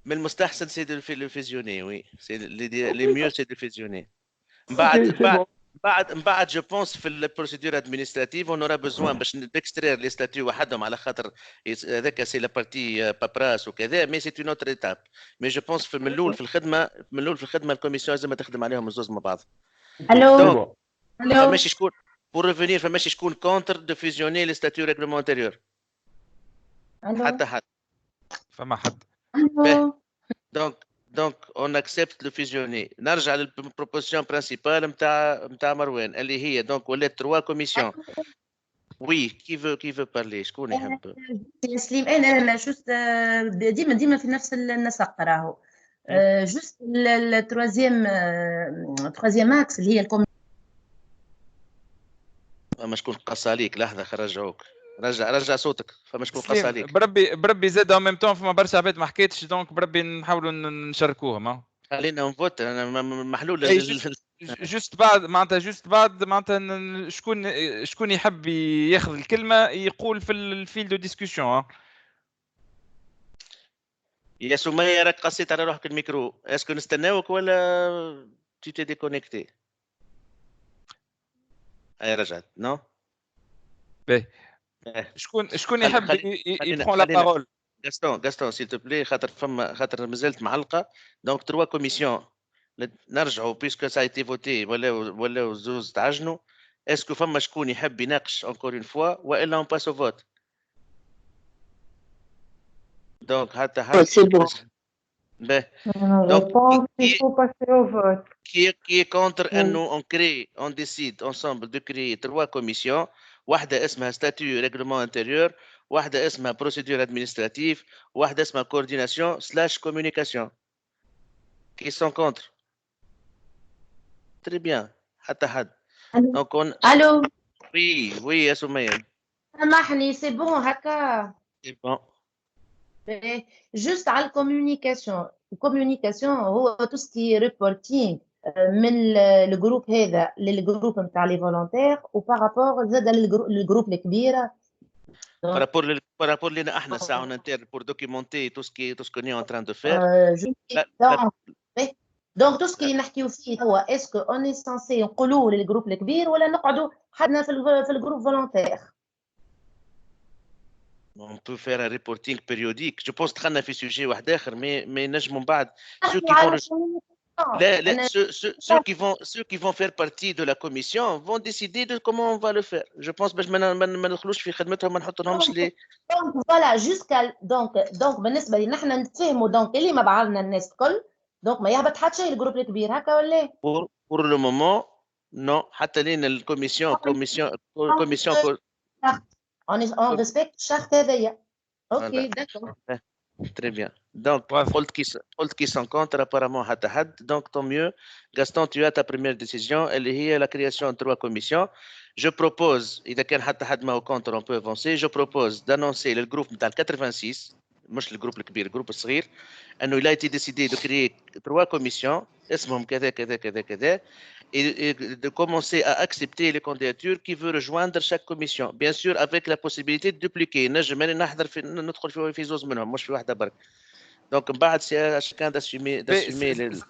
المستحسن سي دو فيزيوني وي سي لي ميو سي دو فيزيوني بعد جو بونس في البروسيدور ادمينستراتيف اون اورا بوزوان باش نكسترير لي ستاتيو وحدهم على خاطر هذاك سي لا بارتي بابراس وكذا مي سي اون اوتر ايتاب مي جو بونس في من الاول في الخدمه الكوميسيون لازم تخدم عليهم الزوز مع بعض الو فماشي شكون بور ريفينير فماشي شكون كونتر دو فيزيوني لي ستاتيو ريغلمون انتيريور حتى حد فما حد دونك اون اكسبت لو فيزيوني نرجع للبروبوزيسيون برينسيبال نتاع مروان اللي هي دونك ولات 3 كوميسيون وي كي فو بارلي شكون يحب سليم انا جوست ديما في نفس النسق راهو جوست التروازيام اكس اللي هي فما شكون قص عليك لحظه خرجوك رجع صوتك فما شكون قص عليك بربي زاد ان ميم طون فما برشا عباد ما حكيتش دونك بربي نحاولوا نشاركوهم خلينا نفوت انا محلول جوست بعد معناتها شكون يحب ياخذ الكلمه يقول في الفيل دو ديسكوسيون يا سمية راك قصيت على روحك الميكرو اسكو نستناوك ولا تي ديكونيكتي هاي رجعت نو باهي شكون يحب يبرون لا بارول غاستون سيل تو بلي خاطر مازالت معلقه دونك 3 كوميسيون نرجعوا بيسكو سا ايتي فوتي ولا زوز تعجنوا اسكو فما شكون يحب يناقش انكور اون فوا والا اون باس او فوت دونك حتى باهي دونك كي كونتر انه اون كري اون ديسيد انسامبل دو كري 3 كوميسيون واحده اسمها ستاتيو ريغلمون انتيريور واحده اسمها بروسيدور ادمينستراتيف واحده اسمها كورديناسيون سلاش كومونيكاسيون كي سون كونتر تري بيان حتى حد دونك الو وي يا سمية سامحني سي بون هكا سي بون جوست على الكومونيكاسيون هو تو سكي ريبورتينغ من الجروب هذا للجروب نتاع لي فولونتير وبارابور زاد للجروب الكبيره par rapport لنا احنا ساعه on interne pour documenter tout ce qu'on est en train de faire. دونك تو سكي نحكيو فيه هو اسكو اوني سانسي نقولوا للجروب الكبير ولا نقعدوا حدنا في الجروب فولونتير. On peut faire un reporting périodique. Je pense que في sujet واحد اخر mais نجموا من بعد ceux qui vont faire partie de la commission vont décider de comment on va le faire. Je pense باش ما ندخلوش في خدمتهم ما نحطولهمش لي دونك فوالا جوسكا دونك بالنسبه لي نحن نتفاهموا دونك اللي ما بعضنا الناس الكل دونك ما يهبط حتى شيء الجروب الكبير هكا ولا pour le moment non حتى لين الكوميسيون on respecte charte هذيا. اوكي داكور très bien. Donc قلت qui sont contre apparemment حتى حد donc tant mieux. Gaston, tu as ta première décision اللي هي la création de 3 commissions. Je propose إذا كان حتى حد ما هو contre on peut avancer. Je propose d'annoncer للجروب نتاع 86 مش الجروب الكبير الجروب الصغير انه il a été décidé de créer 3 commissions اسمهم كذا كذا كذا كذا et de commencer à accepter les candidatures qui veut rejoindre chaque commission bien sûr avec la possibilité de dupliquer نجم انا نحضر في ندخل في زوز منهم مش في واحده برك donc من بعد c'est à chacun d'assumer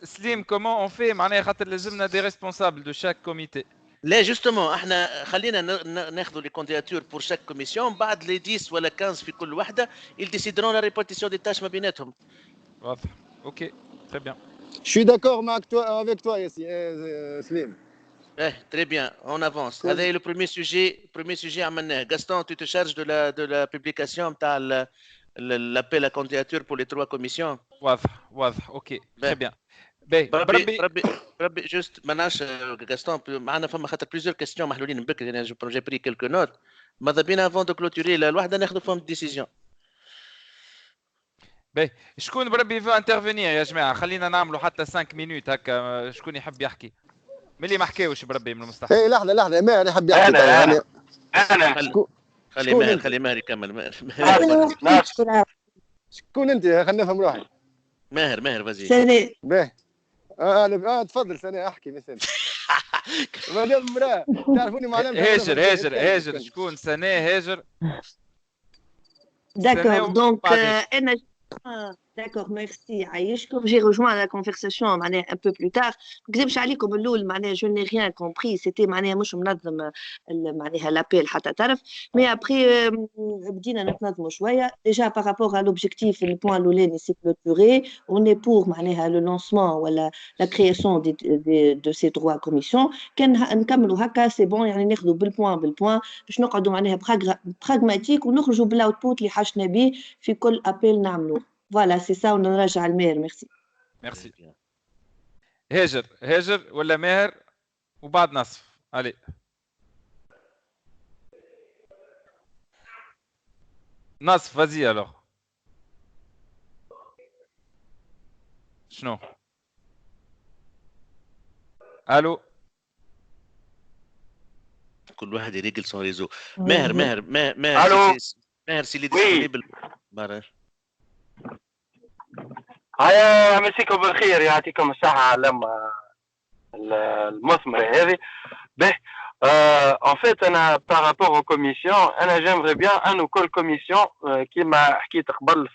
سليم comment on fait معناها خاطر لازمنا des responsables de chaque comité. لا جوستومون احنا خلينا ناخذوا لي كوندياتور بور شاك كوميسيون بعد لي 10 ولا 15 في كل وحده ils décideront la répartition des tâches ما بيناتهم. واضح. اوكي très bien. Je suis d'accord avec toi Slim. Très bien, on avance. هذا le premier sujet عملناه. Gaston, tu te charges de la publication نتاع l'appel à candidature pour les 3 commissions. واضح. اوكي très bien. بربي جوست ماناش غاستون معنا فما خاطر بليزيور كيستيون محلولين من بكري انا جي بري كيلكو نوت ماذا بينا افون دو كلوتوري الوحده ناخذ فيهم ديسيزيون. شكون بربي يفو انترفينير يا جماعه خلينا نعملوا حتى 5 مينوت هكا شكون يحب يحكي ملي ما حكاوش بربي من المستحيل. اي لحظه ماهر يحب يحكي انا خلي ماهر يكمل. شكون انت خلينا نفهم روحي. ماهر فازي سناء انا تفضل سناء احكي مثلا مدام مراه تعرفوني معلم هاجر شكون سناء هاجر داكور دونك انا D'accord, merci. J'ai rejoint la conversation un peu plus tard. Je n'ai rien compris. C'était l'appel, mais après, déjà par rapport à l'objectif, le point c'est clôturé. On est pour le lancement ou la création de ces 3 commissions. C'est bon, بالpoint. باش نقعدوا pragmatique ونخرجوا بالاوتبوت اللي حاجنا به في كل appel نعملوه. Voilà, c'est ça, on نرجع الماهر. Merci. هاجر ولا ماهر وبعد نصف. علي. نصف vas-y alors. شنو؟ الو. كل واحد يريقل سون ريزو. ماهر سي لي ديسبونيبل بارش. هيا مسيكم بالخير يعطيكم الصحة على المثمرة هذه. به en fait أنا par rapport aux commissions أنا j'aimerais bien أنو كل commission كيما حكيت قبل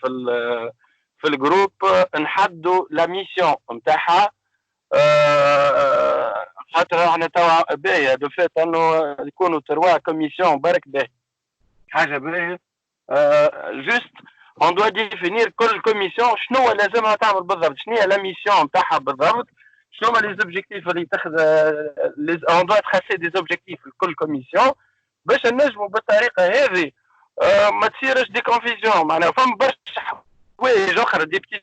في الجروب نحدوا لا ميسيون نتاعها خاطر احنا توا باهية دو فيت أنو يكونوا 3 commissions برك باهي حاجة باهية جوست on doit définir كل كوميسيون شنو لازمها تعمل بالضبط شنو هي لا ميسيون نتاعها بالضبط شنو هما لي زوبجيكتيف اللي تاخذ on doit tracer des objectifs لكل كوميسيون باش نجموا بالطريقه هذه ما تصيرش دي كونفيزيون معناها فما برشا حوايج اخرى دي بتي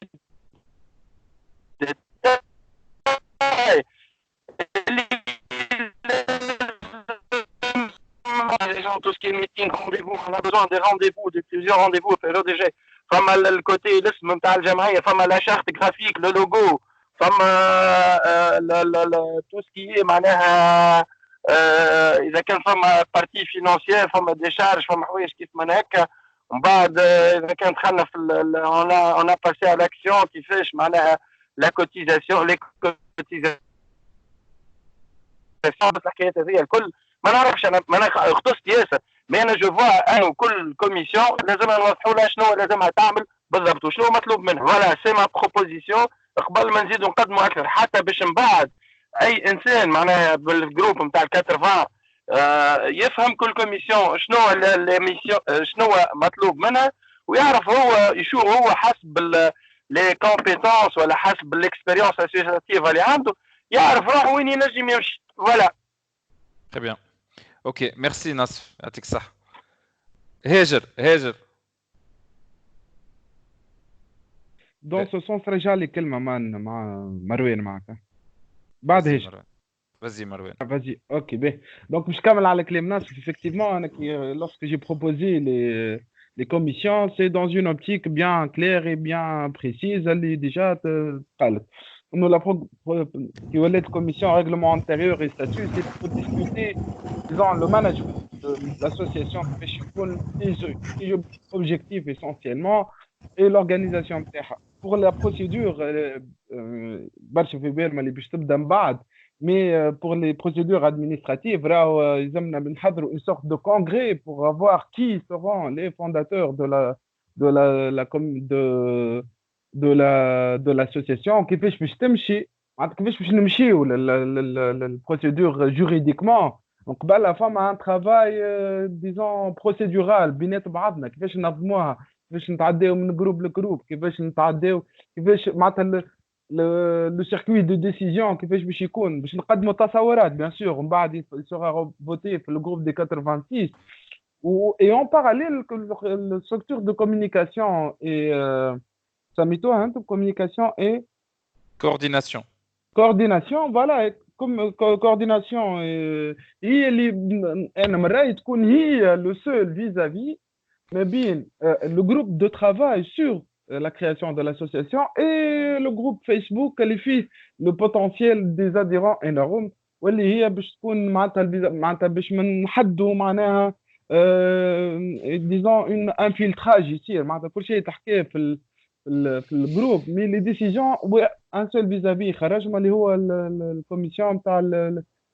les gens, tout ce qui est meeting, rendez-vous, on a besoin des rendez-vous, de plusieurs rendez-vous, déjà. Femme le côté, femme la charte graphique, le logo, femme tout ce qui est معناها إذا كان فما partie financière, femme des charges, femme حوايج كيف ما هكا. ومن بعد إذا كان دخلنا في on a passé à l'action كيفاش معناها la cotisation, les cotisations. بريسيون بس الحكايات هذه الكل ما نعرفش انا ما انا اختصت ياسر مي انا جو فوا انا وكل كوميسيون لازمها نوضحوا لها شنو لازمها تعمل بالضبط وشنو مطلوب منها فوالا سي ما بروبوزيسيون قبل ما نزيدوا نقدموا اكثر حتى باش من بعد اي انسان معناها بالجروب نتاع ال 80 يفهم كل كوميسيون شنو الميسيون شنو مطلوب منها ويعرف هو يشوف هو حسب لي كومبيتونس ولا حسب الاكسبيريونس اسوسياتيف اللي عنده يعرف روحه وين ينجم يمشي فوالا. Très bien. Ok, merci Nasf. يعطيك الصحة. هاجر. Dans ce sens رجع لي كلمة مع مروان معك. بعد هاجر. Vas-y Marwan. Vas-y, ok, bien. Donc, je suis avec les menaces. Effectivement, lorsque j'ai proposé les commissions, c'est dans une optique bien claire et bien précise. Elle est déjà nous la commission règlement intérieur et statut, c'est pour discuter, disons, le management de l'association les objectifs essentiellement et l'organisation. Pour la procédure, mais pour les procédures administratives, ils ont une sorte de congrès pour voir qui seront les fondateurs de l'association, qui fait la procédure juridiquement. Donc, la femme a un travail, disons, procédural, بينات بعضنا كيفاش ننظموها كيفاش نتعداو من جروب لجروب كيفاش نتعداو كيفاش معناتها le circuit de décision كيفاش باش يكون باش نقدموا تصورات bien sûr ومن بعد il sera voté في le groupe des 86 et en parallèle la structure de communication et Samito hein communication et coordination voilà comme coordination هي اللي انا من رايي تكون هي le seul vis-à-vis mais bien le groupe de travail sur la création de l'association et le groupe Facebook اللي فيه le potentiel des adhérents énorme واللي هي باش تكون معناتها باش نحدوا معناها disons un filtrage يصير معناتها كل شيء تحكيه في الجروب مي لي ديسيجن ان سول فيزافي خرج اللي هو الكوميسيون نتاع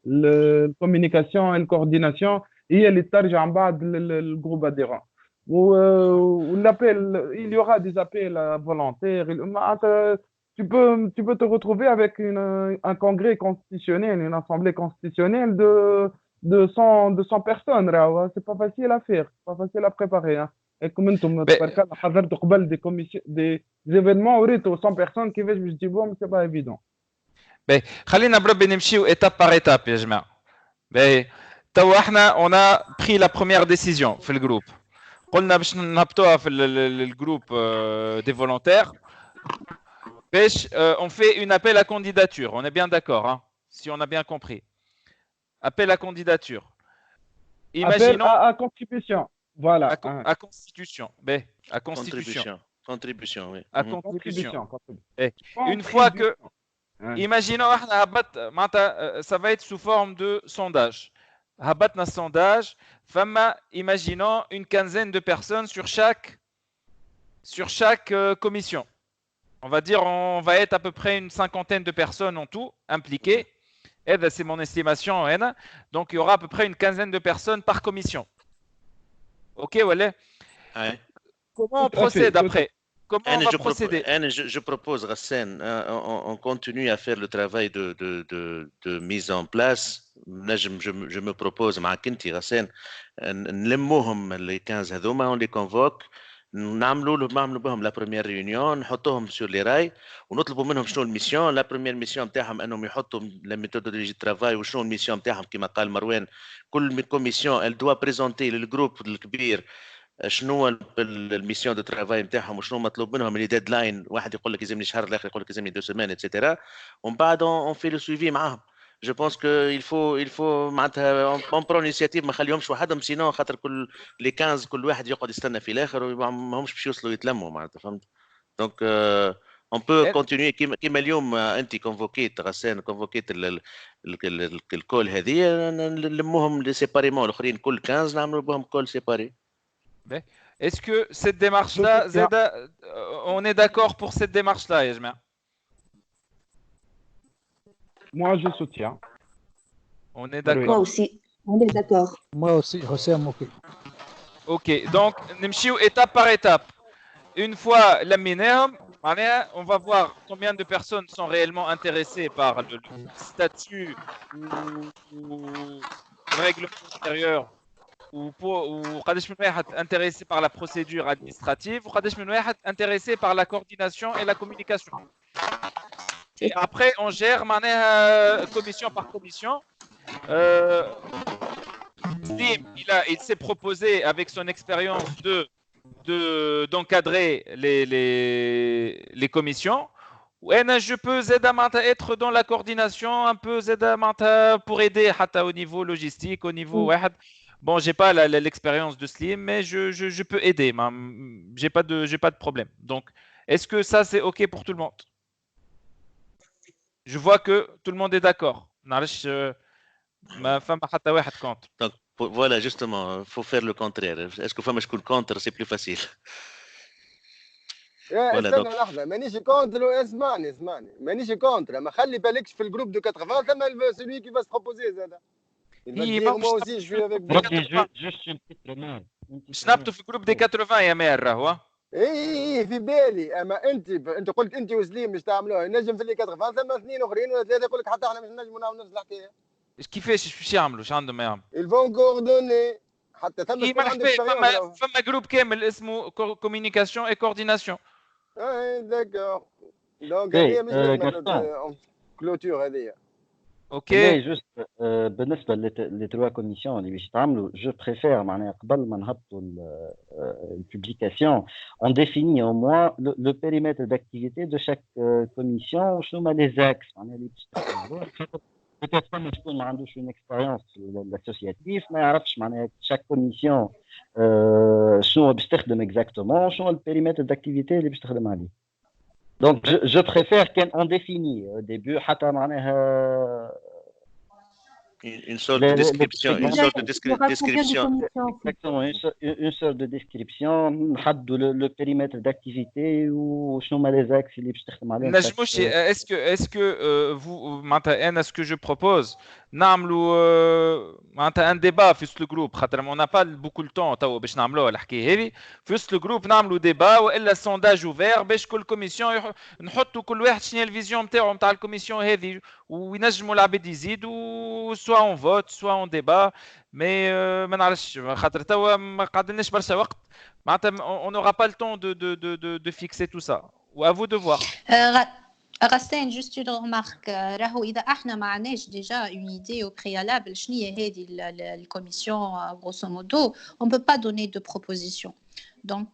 الكوميونيكاسيون الكورديناسيون هي اللي ترجع من بعد للجروب اديرون l'appel, il y aura des appels volontaires. Tu peux te retrouver avec un congrès constitutionnel, une assemblée constitutionnelle de 100 personnes. C'est pas facile à faire, pas facile à préparer. Hein. Et comme des événements où 100 personnes qui veulent, je dis bon, c'est pas évident. خلينا بربي نمشيو étape par étape يا جماعة. تو احنا on a pris la première décision في الجروب. قلنا باش نهبطوها في الجروب des volontaires باش on fait une appel à candidature. On est bien d'accord hein, si on a bien compris. Appel à candidature. Imaginons à contribution. Voilà. À constitution. À constitution. Contribution, oui. À contribution. Une fois que imaginons ça va être sous forme de sondage. Habatna sondage, femme, imaginons une quinzaine de personnes sur chaque commission. On va dire, on va être à peu près une cinquantaine de personnes en tout impliquées. Et c'est mon estimation. Donc, il y aura à peu près une quinzaine de personnes par commission. Ok, voilà. Ouais. Comment on procède après? Comment on va procéder? Je propose, Rassen, on continue à faire le travail de mise en place. Là, je me propose, Makinti, Rassen, نلموهم les 15 هذوما, on les convoque, نعملوا بهم la première réunion, نحطوهم sur les rails ونطلبوا منهم شنو الميسيون. la première mission نتاعهم انهم يحطوا la méthodologie de travail وشنو الميسيون نتاعهم كما قال مروان. كل كوميسيون elle doit présenter للجروب الكبير شنو الميسيون دو ترافاي نتاعهم وشنو مطلوب منهم اللي ديدلاين. واحد يقول لك يلزمني شهر الاخر يقول لك يلزمني 2 سيمين اتسيتيرا ومن بعد اون في لو سويفي معاهم. جو بونس كو il faut معناتها اون برون انيشيتيف ما نخليهمش وحدهم سينو خاطر كل لي 15 كل واحد يقعد يستنى في الاخر وما همش باش يوصلوا يتلموا معناتها فهمت. دونك اون بو كونتينيي كيما اليوم انت كونفوكيت غسان كونفوكيت الكول هذه نلموهم لي سيباريمون الاخرين كل 15 نعملوا بهم كول سيباري. Est-ce que cette démarche-là, Zeda, on est d'accord pour cette démarche-là, Yajma? Moi, je soutiens. On est d'accord. Moi aussi, on est d'accord. Moi aussi, Hossein, ok. Ok, donc, نمشيو étape par étape. Une fois laminés, on va voir combien de personnes sont réellement intéressées par le statut ou le règlement intérieur ou قداش من واحد intéressé par la procédure administrative وقداش من واحد intéressé par la coordination et la communication. Et après, on gère commission par commission. Slim, il s'est proposé avec son expérience d'encadrer les commissions. Je peux être dans la coordination, un peu pour aider au niveau logistique, au niveau. Bon, j'ai pas l'expérience de Slim, mais je peux aider. J'ai pas de problème. Donc, est-ce que ça c'est ok pour tout le monde? Je vois que tout le monde est d'accord. Donc, voilà, justement, il faut faire le contraire. Est-ce que فما شكون contre, c'est plus facile. استنى لحظة، مانيش كونتر. اسمعني مانيش كونتر، ما خلي بالكش في الجروب دو 80 ثم celui qui va se proposer زاد. moi aussi je suis avec vous. Juste une petite remarque. شنبتوا في الجروب دي 80 يا ماهر راهو. اي في بالي، اما انت قلت انت وسليم مش تعملوها، نجم في اللي 80 ثم اثنين اخرين ولا ثلاثه يقول لك حتى احنا مش نجموا نعملوا نفس الحكايه. كيفاش باش يعملوا؟ ايش عندهم يعملوا؟ الفون كوردوني حتى ثم فما جروب كامل اسمه كوميونيكاسيون اي كورديناسيون. داكور. دونك هي مش كلوتور هذه. اوكي جوست بالنسبه للتروا كوميسيون اللي باش يتعملوا، جو بريفير معناها قبل ما نهبطوا البوبليكاسيون اون ديفيني او موان لو بيريمتر داكتيفيتي دو شاك كوميسيون، شنو هما لي زاكس معناها اللي باش تخدموا. peut-être فما شكون ما عندوش اون اكسبيريونس الاسوسياتيف ما يعرفش معناها شاك كوميسيون شنو باش تخدم اكزاكتومون، شنو البيريمتر داكتيفيتي اللي باش تخدم عليه. Donc, je préfère qu'on définisse au début, une sorte de description, Exactement, une sorte de description, le périmètre d'activité ou les axes اللي باش تخدم عليهم. Est-ce que vous, ce que je propose, نعملوا un débat في le groupe، خاطر on n'a pas beaucoup le temps تو باش نعملوها الحكايه هذه في le group، نعملوا débat والا sondage ouvert باش كل كوميسيون نحطوا كل واحد شنو الفيزيون نتاعو نتاع الكوميسيون هذه، وينجموا العباد يزيدوا soit on vote soit on débat. Mais ما نعرفش خاطر توا ما قعدناش برشا وقت معناتها on n'aura pas le temps de fixer tout ça. Ou à vous de voir. Racine, juste une remarque. راهو إذا احنا ما عندناش déjà une idée au préalable شنو هي هذه الكوميسيون grosso modo, on peut pas donner de proposition. Donc,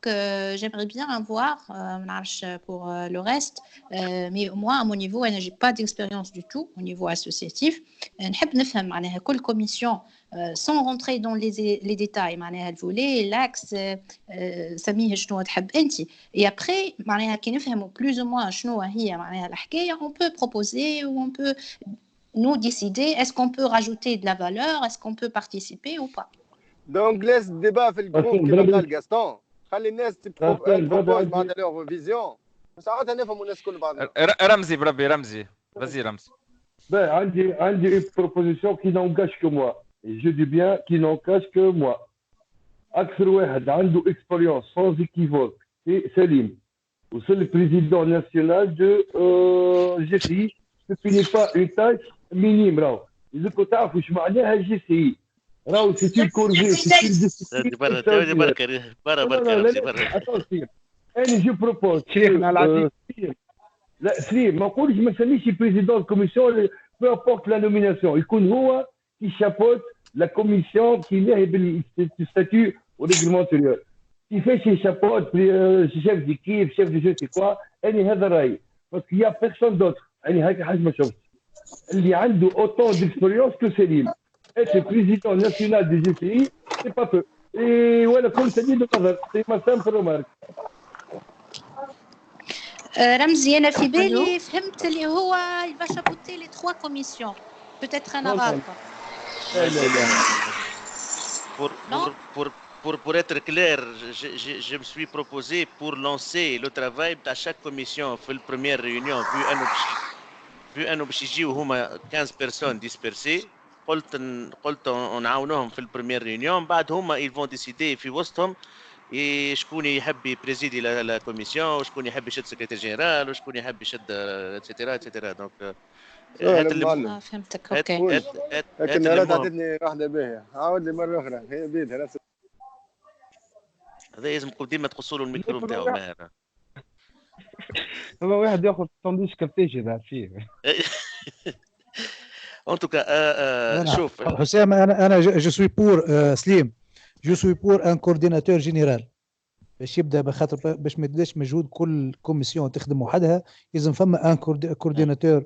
j'aimerais bien avoir, pour le reste, mais moi, à mon niveau, je n'ai pas d'expérience du tout au niveau associatif. نحب نفهم معناها كل commission sans rentrer dans les détails معناها الفولي l'axe سميه شنو تحب انت. Et après معناها كي نفهموا plus ou moins شنو هي معناها الحكايه, on peut proposer ou on peut nous décider est-ce qu'on peut rajouter de la valeur, est-ce qu'on peut participer ou pas. Donc laisse débat في الجروب كما قال غاستون، خلي الناس تبروبوز بعد لور فيزيون ساعتها نفهموا الناس كل بعض. رمزي بربي رمزي vas-y رمزي. Ben, عندي une proposition qui n'engage que moi. Et je dis bien qui n'engage que moi. أكثر واحد عنده expérience sans équivoque c'est Salim. Ou c'est le président national de GCI. Ce n'est pas une tâche minime. راهو. إذا كنت تعرفوا شو معناها GCI. راهو c'est une corvée. أنا je propose. شيخنا العزيز. لا سليم ما نقولش ما نسميش بريزيدون كوميسيون peu importe la nomination يكون هو qui chapeaute la commission qui naît du statut au règlement intérieur qui fait ses chapeautes chef d'équipe chef de je sais quoi أنا هذا رأيي parce qu'il y a personne d'autre أنا هيك حاجة ما شفتش اللي عنده autant d'expérience que Selim être président national du GCI c'est pas peu et voilà comme ça dit de نظر c'est ma simple remarque. رمزي أنا في بالي فهمت اللي هو باش شابوتي لي 3 كوميسيون peut-être أنا غلطة. Pour être clair, je me suis proposé pour lancer le travail de chaque commission في première réunion vu أنه باش يجيو هما 15 personnes dispersées قلت نعاونوهم في البريمير ريونيون بعد هما يلفون ديسيدي في وسطهم شكون يحب يبريزيدي لا كوميسيون وشكون يحب يشد سكرتير جينيرال وشكون يحب يشد اتسيتيرا دونك هات اللي فهمتك اوكي لكن لا تعطيني واحده باهيه عاود لي مره اخرى هي بيدها نفس هذا لازمكم ديما تقصوا له الميكرو نتاعو ماهر هو واحد ياخذ ساندويتش كابتاج يلعب فيه ان توكا شوف حسام انا جو سوي بور سليم جو سوي بور ان كورديناتور جينيرال باش يبدا بخاطر باش ما يبداش مجهود كل كوميسيون تخدم وحدها لازم فما ان كورديناتور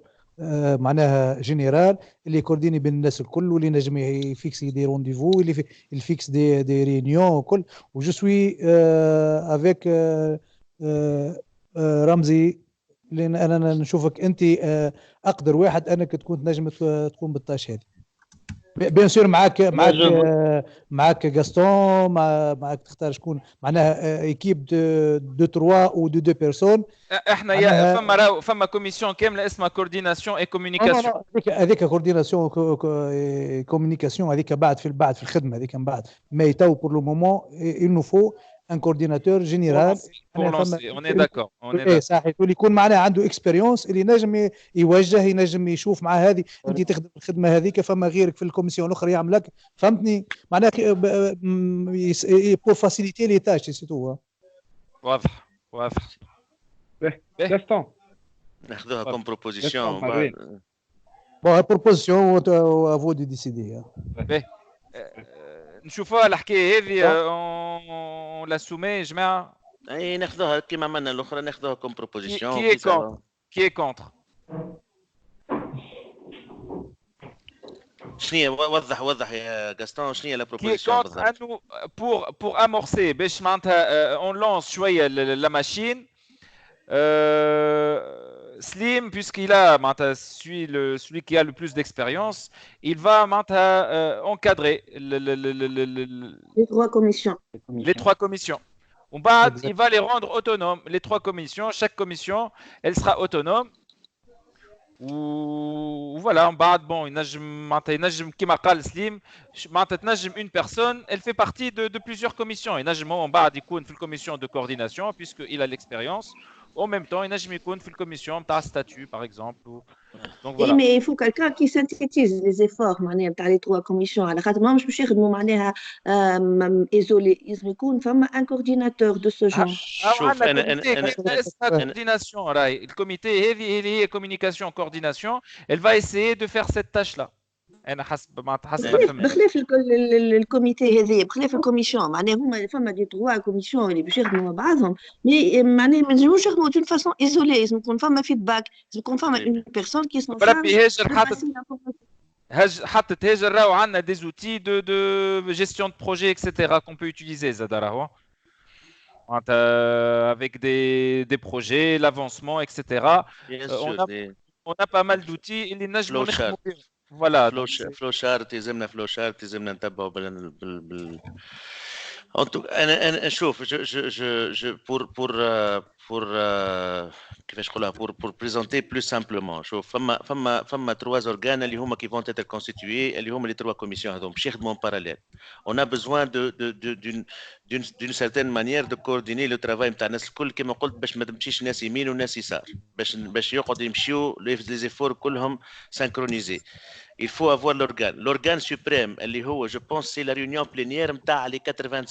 معناها جينيرال اللي يكورديني بين الناس الكل واللي نجم يفيكسي دي رونديفو اللي يفيكس دي ريونيون وكل وجو سوي افيك رمزي لان انا نشوفك انت اقدر واحد انك تكون تنجم تقوم بالطاش هذه بيان سور معاك غاستون معاك تختار شكون معناها ايكيب دو 3 او دو بيرسون احنا فما كوميسيون كامله اسمها كورديناسيون اي كومونيكاسيون هذيك كورديناسيون كومونيكاسيون هذيك بعد في الخدمه هذيك من بعد مي تو بور لو مومون il nous faut un coordinateur général on est d'accord صحيح واللي يكون معناها عنده اكسبيريونس اللي ينجم يوجه ينجم يشوف مع هذه انت تخدم الخدمه هذيك فما غيرك في الكوميسيون الاخرى يعمل لك فهمتني معناها بور فاسيليتي لي تاش سي تو واضح غاستون ناخذوها كوم بروبوزيسيون بون بروبوزيسيون افو دي ديسيدي نشوفوها الحكايه هذه اون لا سومي جماعه اي ناخذوها كيما عملنا الاخرى ناخذوها كوم بروبوزيسيون كي كونتر شنو وضح يا غاستون شنو هي لا بروبوزيسيون بالضبط انه بور امورسي باش معناتها اون لونس شويه لا ماشين Slim, puisqu'il a celui qui a le plus d'expérience, il va encadrer les trois commissions. Les trois commissions. Il va les rendre autonomes. Les trois commissions, chaque commission, elle sera autonome. Ou voilà, bon, كما قال سليم تنجم une personne, elle fait partie de plusieurs commissions. ينجم بعد يكون في الكوميسيون de coordination puisqu'il a l'expérience. En même temps, il y a une commission de statut, par exemple. Donc, voilà. Mais il faut quelqu'un qui synthétise les efforts dans les trois commissions. Alors, moi, je suis isolé. Il y a un coordinateur de ce genre. Coordination, le comité communication coordination, elle va essayer de faire cette tâche-là. انا حسب فهمت بخلاف الكوميتي هذه بخلاف الكوميسيون معناها هما فما دي تروا كوميسيون اللي باش يخدموا مع بعضهم مي معناها ما نجموش يخدموا دون فاسون ايزولي لازم يكون فما فيدباك لازم يكون فما اون بيرسون كي سون بربي حطت هاجر راهو عندنا دي زوتي دو جيستيون دو بروجي اكسيتيرا كون بو يوتيليزي زاد راهو avec des projets l'avancement etc. on a pas mal d'outils اللي نجموا نخدموا بهم فوالا فلو شارت يلزمنا نتبعوا انا شوف pour كيفاش نقولها pour présenter plus simplement شوف فما trois organes اللي هما qui vont être constitués اللي هما les trois commissions هذوما باش يخدموا en parallèle on a besoin d'une certaine manière de coordonner le travail نتاع الناس الكل كما قلت باش ما تمشيش ناس يمين وناس يسار باش يقعدوا يمشيو les efforts كلهم synchronisés. Il faut avoir l'organe suprême اللي هو je pense c'est la réunion plénière نتاع les 86